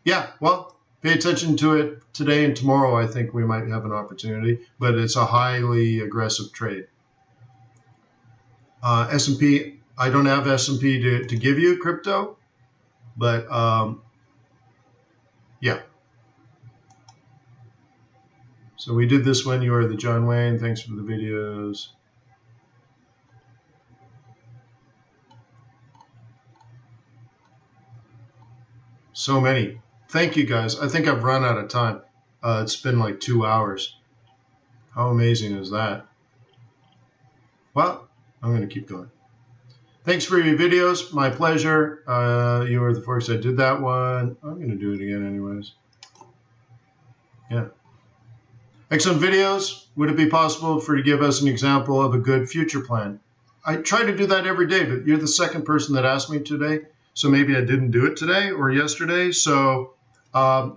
Yeah, well, pay attention to it today and tomorrow. I think we might have an opportunity, but it's a highly aggressive trade. S&P, I don't have S&P to give you crypto, but yeah. So we did this one. You are the John Wayne. Thanks for the videos. So many. Thank you, guys. I think I've run out of time. It's been like 2 hours. How amazing is that? Well, I'm going to keep going. Thanks for your videos. My pleasure. You were the first. I did that one. I'm going to do it again anyways. Yeah. Excellent videos. Would it be possible for you to give us an example of a good future plan? I try to do that every day, but you're the second person that asked me today. So maybe I didn't do it today or yesterday. So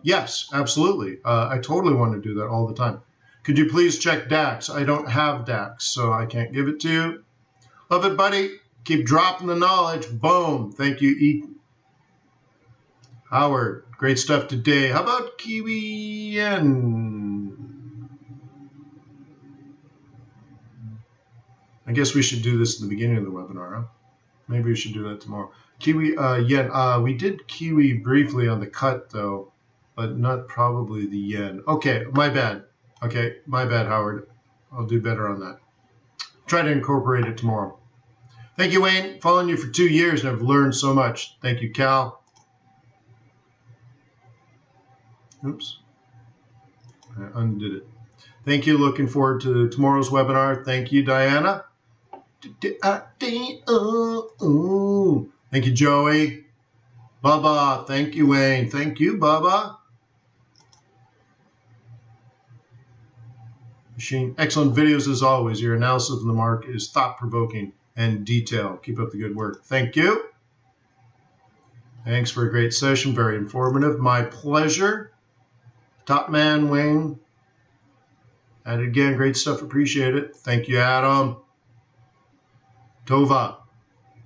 yes, absolutely. I totally want to do that all the time. Could you please check DAX? I don't have DAX, so I can't give it to you. Love it, buddy. Keep dropping the knowledge. Boom. Thank you, E. Howard. Great stuff today. How about Kiwi Yen? I guess we should do this in the beginning of the webinar, huh? Maybe we should do that tomorrow. Kiwi Yen. We did Kiwi briefly on the cut, though, but not probably the Yen. Okay, my bad. Okay, my bad, Howard. I'll do better on that. Try to incorporate it tomorrow. Thank you, Wayne. Following you for 2 years, and I've learned so much. Thank you, Cal. Oops. I undid it. Thank you. Looking forward to tomorrow's webinar. Thank you, Diana. Thank you, Joey. Baba. Thank you, Wayne. Thank you, Baba. Machine. Excellent videos as always. Your analysis of the market is thought-provoking and detailed. Keep up the good work. Thank you. Thanks for a great session. Very informative. My pleasure. Top man, Wayne. And again, great stuff. Appreciate it. Thank you, Adam. Tova.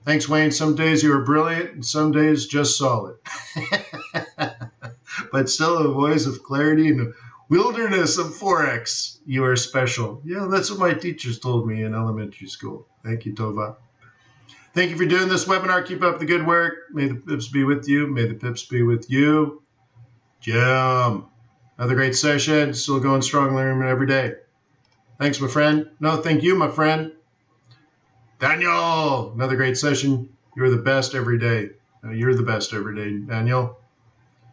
Thanks, Wayne. Some days you are brilliant, and some days just solid. But still a voice of clarity in the wilderness of Forex. You are special. Yeah, that's what my teachers told me in elementary school. Thank you, Tova. Thank you for doing this webinar. Keep up the good work. May the pips be with you. May the pips be with you. Jim. Another great session. Still going strong, learning every day. Thanks, my friend. No, thank you, my friend. Daniel. Another great session. You're the best every day. You're the best every day, Daniel.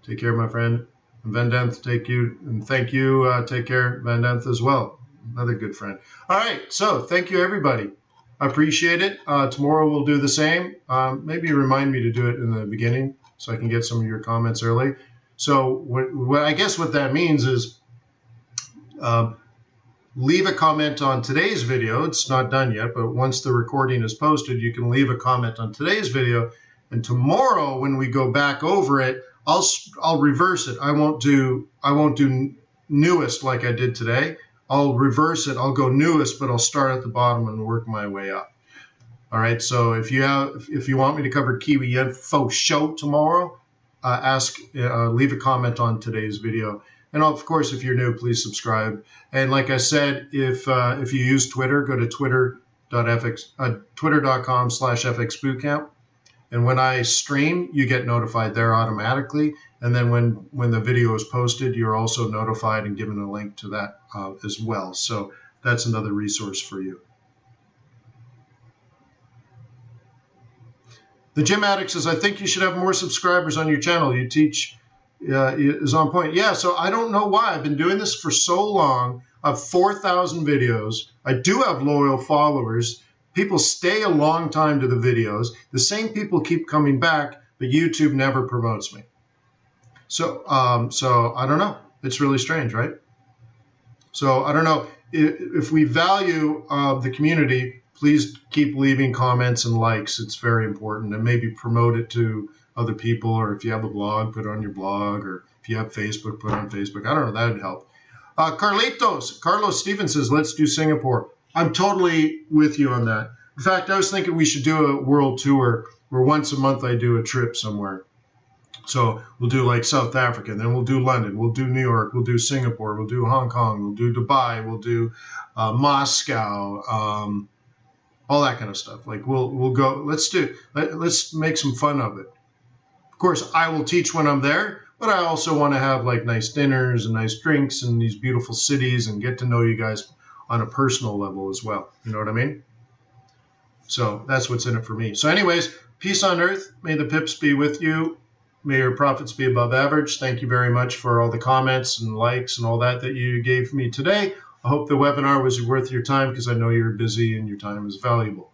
Take care, my friend. And Van Denth, take you. And thank you. Take care, Van Denth, as well. Another good friend. All right. So thank you, everybody. I appreciate it. Tomorrow we'll do the same. Maybe remind me to do it in the beginning so I can get some of your comments early. So what I guess what that means is leave a comment on today's video. It's not done yet, but once the recording is posted, you can leave a comment on today's video. And tomorrow, when we go back over it, I'll reverse it. I won't do newest like I did today. I'll reverse it. I'll go newest, but I'll start at the bottom and work my way up. All right. So if you want me to cover Kiwi Yen faux show tomorrow, leave a comment on today's video. And of course, if you're new, please subscribe. And like I said, if you use Twitter, go to twitter.com/FXBootcamp. And when I stream, you get notified there automatically. And then when the video is posted, you're also notified and given a link to that as well. So that's another resource for you. The Gym Addict says, I think you should have more subscribers on your channel. You teach is on point. Yeah, so I don't know why. I've been doing this for so long. I have 4,000 videos. I do have loyal followers. People stay a long time to the videos. The same people keep coming back, but YouTube never promotes me. So I don't know. It's really strange, right? So I don't know. If we value the community, please keep leaving comments and likes. It's very important. And maybe promote it to other people, or if you have a blog, put it on your blog, or if you have Facebook, put it on Facebook. I don't know. That would help. Carlos Stevens says, let's do Singapore. I'm totally with you on that. In fact, I was thinking we should do a world tour where once a month I do a trip somewhere. So we'll do like South Africa, then we'll do London, we'll do New York, we'll do Singapore, we'll do Hong Kong, we'll do Dubai, we'll do Moscow, all that kind of stuff. Like we'll go. Let's make some fun of it. Of course, I will teach when I'm there, but I also want to have like nice dinners and nice drinks and these beautiful cities and get to know you guys on a personal level as well. You know what I mean? So that's what's in it for me. So anyways, peace on earth. May the pips be with you. May your profits be above average. Thank you very much for all the comments and likes and all that you gave me today. I hope the webinar was worth your time because I know you're busy and your time is valuable.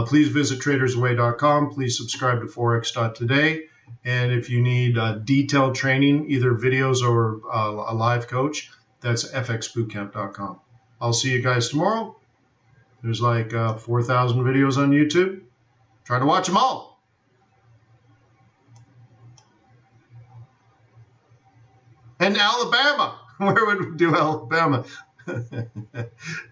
Please visit tradersaway.com. Please subscribe to Forex.Today. And if you need detailed training, either videos or a live coach, that's fxbootcamp.com. I'll see you guys tomorrow. There's like 4,000 videos on YouTube. Try to watch them all. And Alabama. Where would we do Alabama?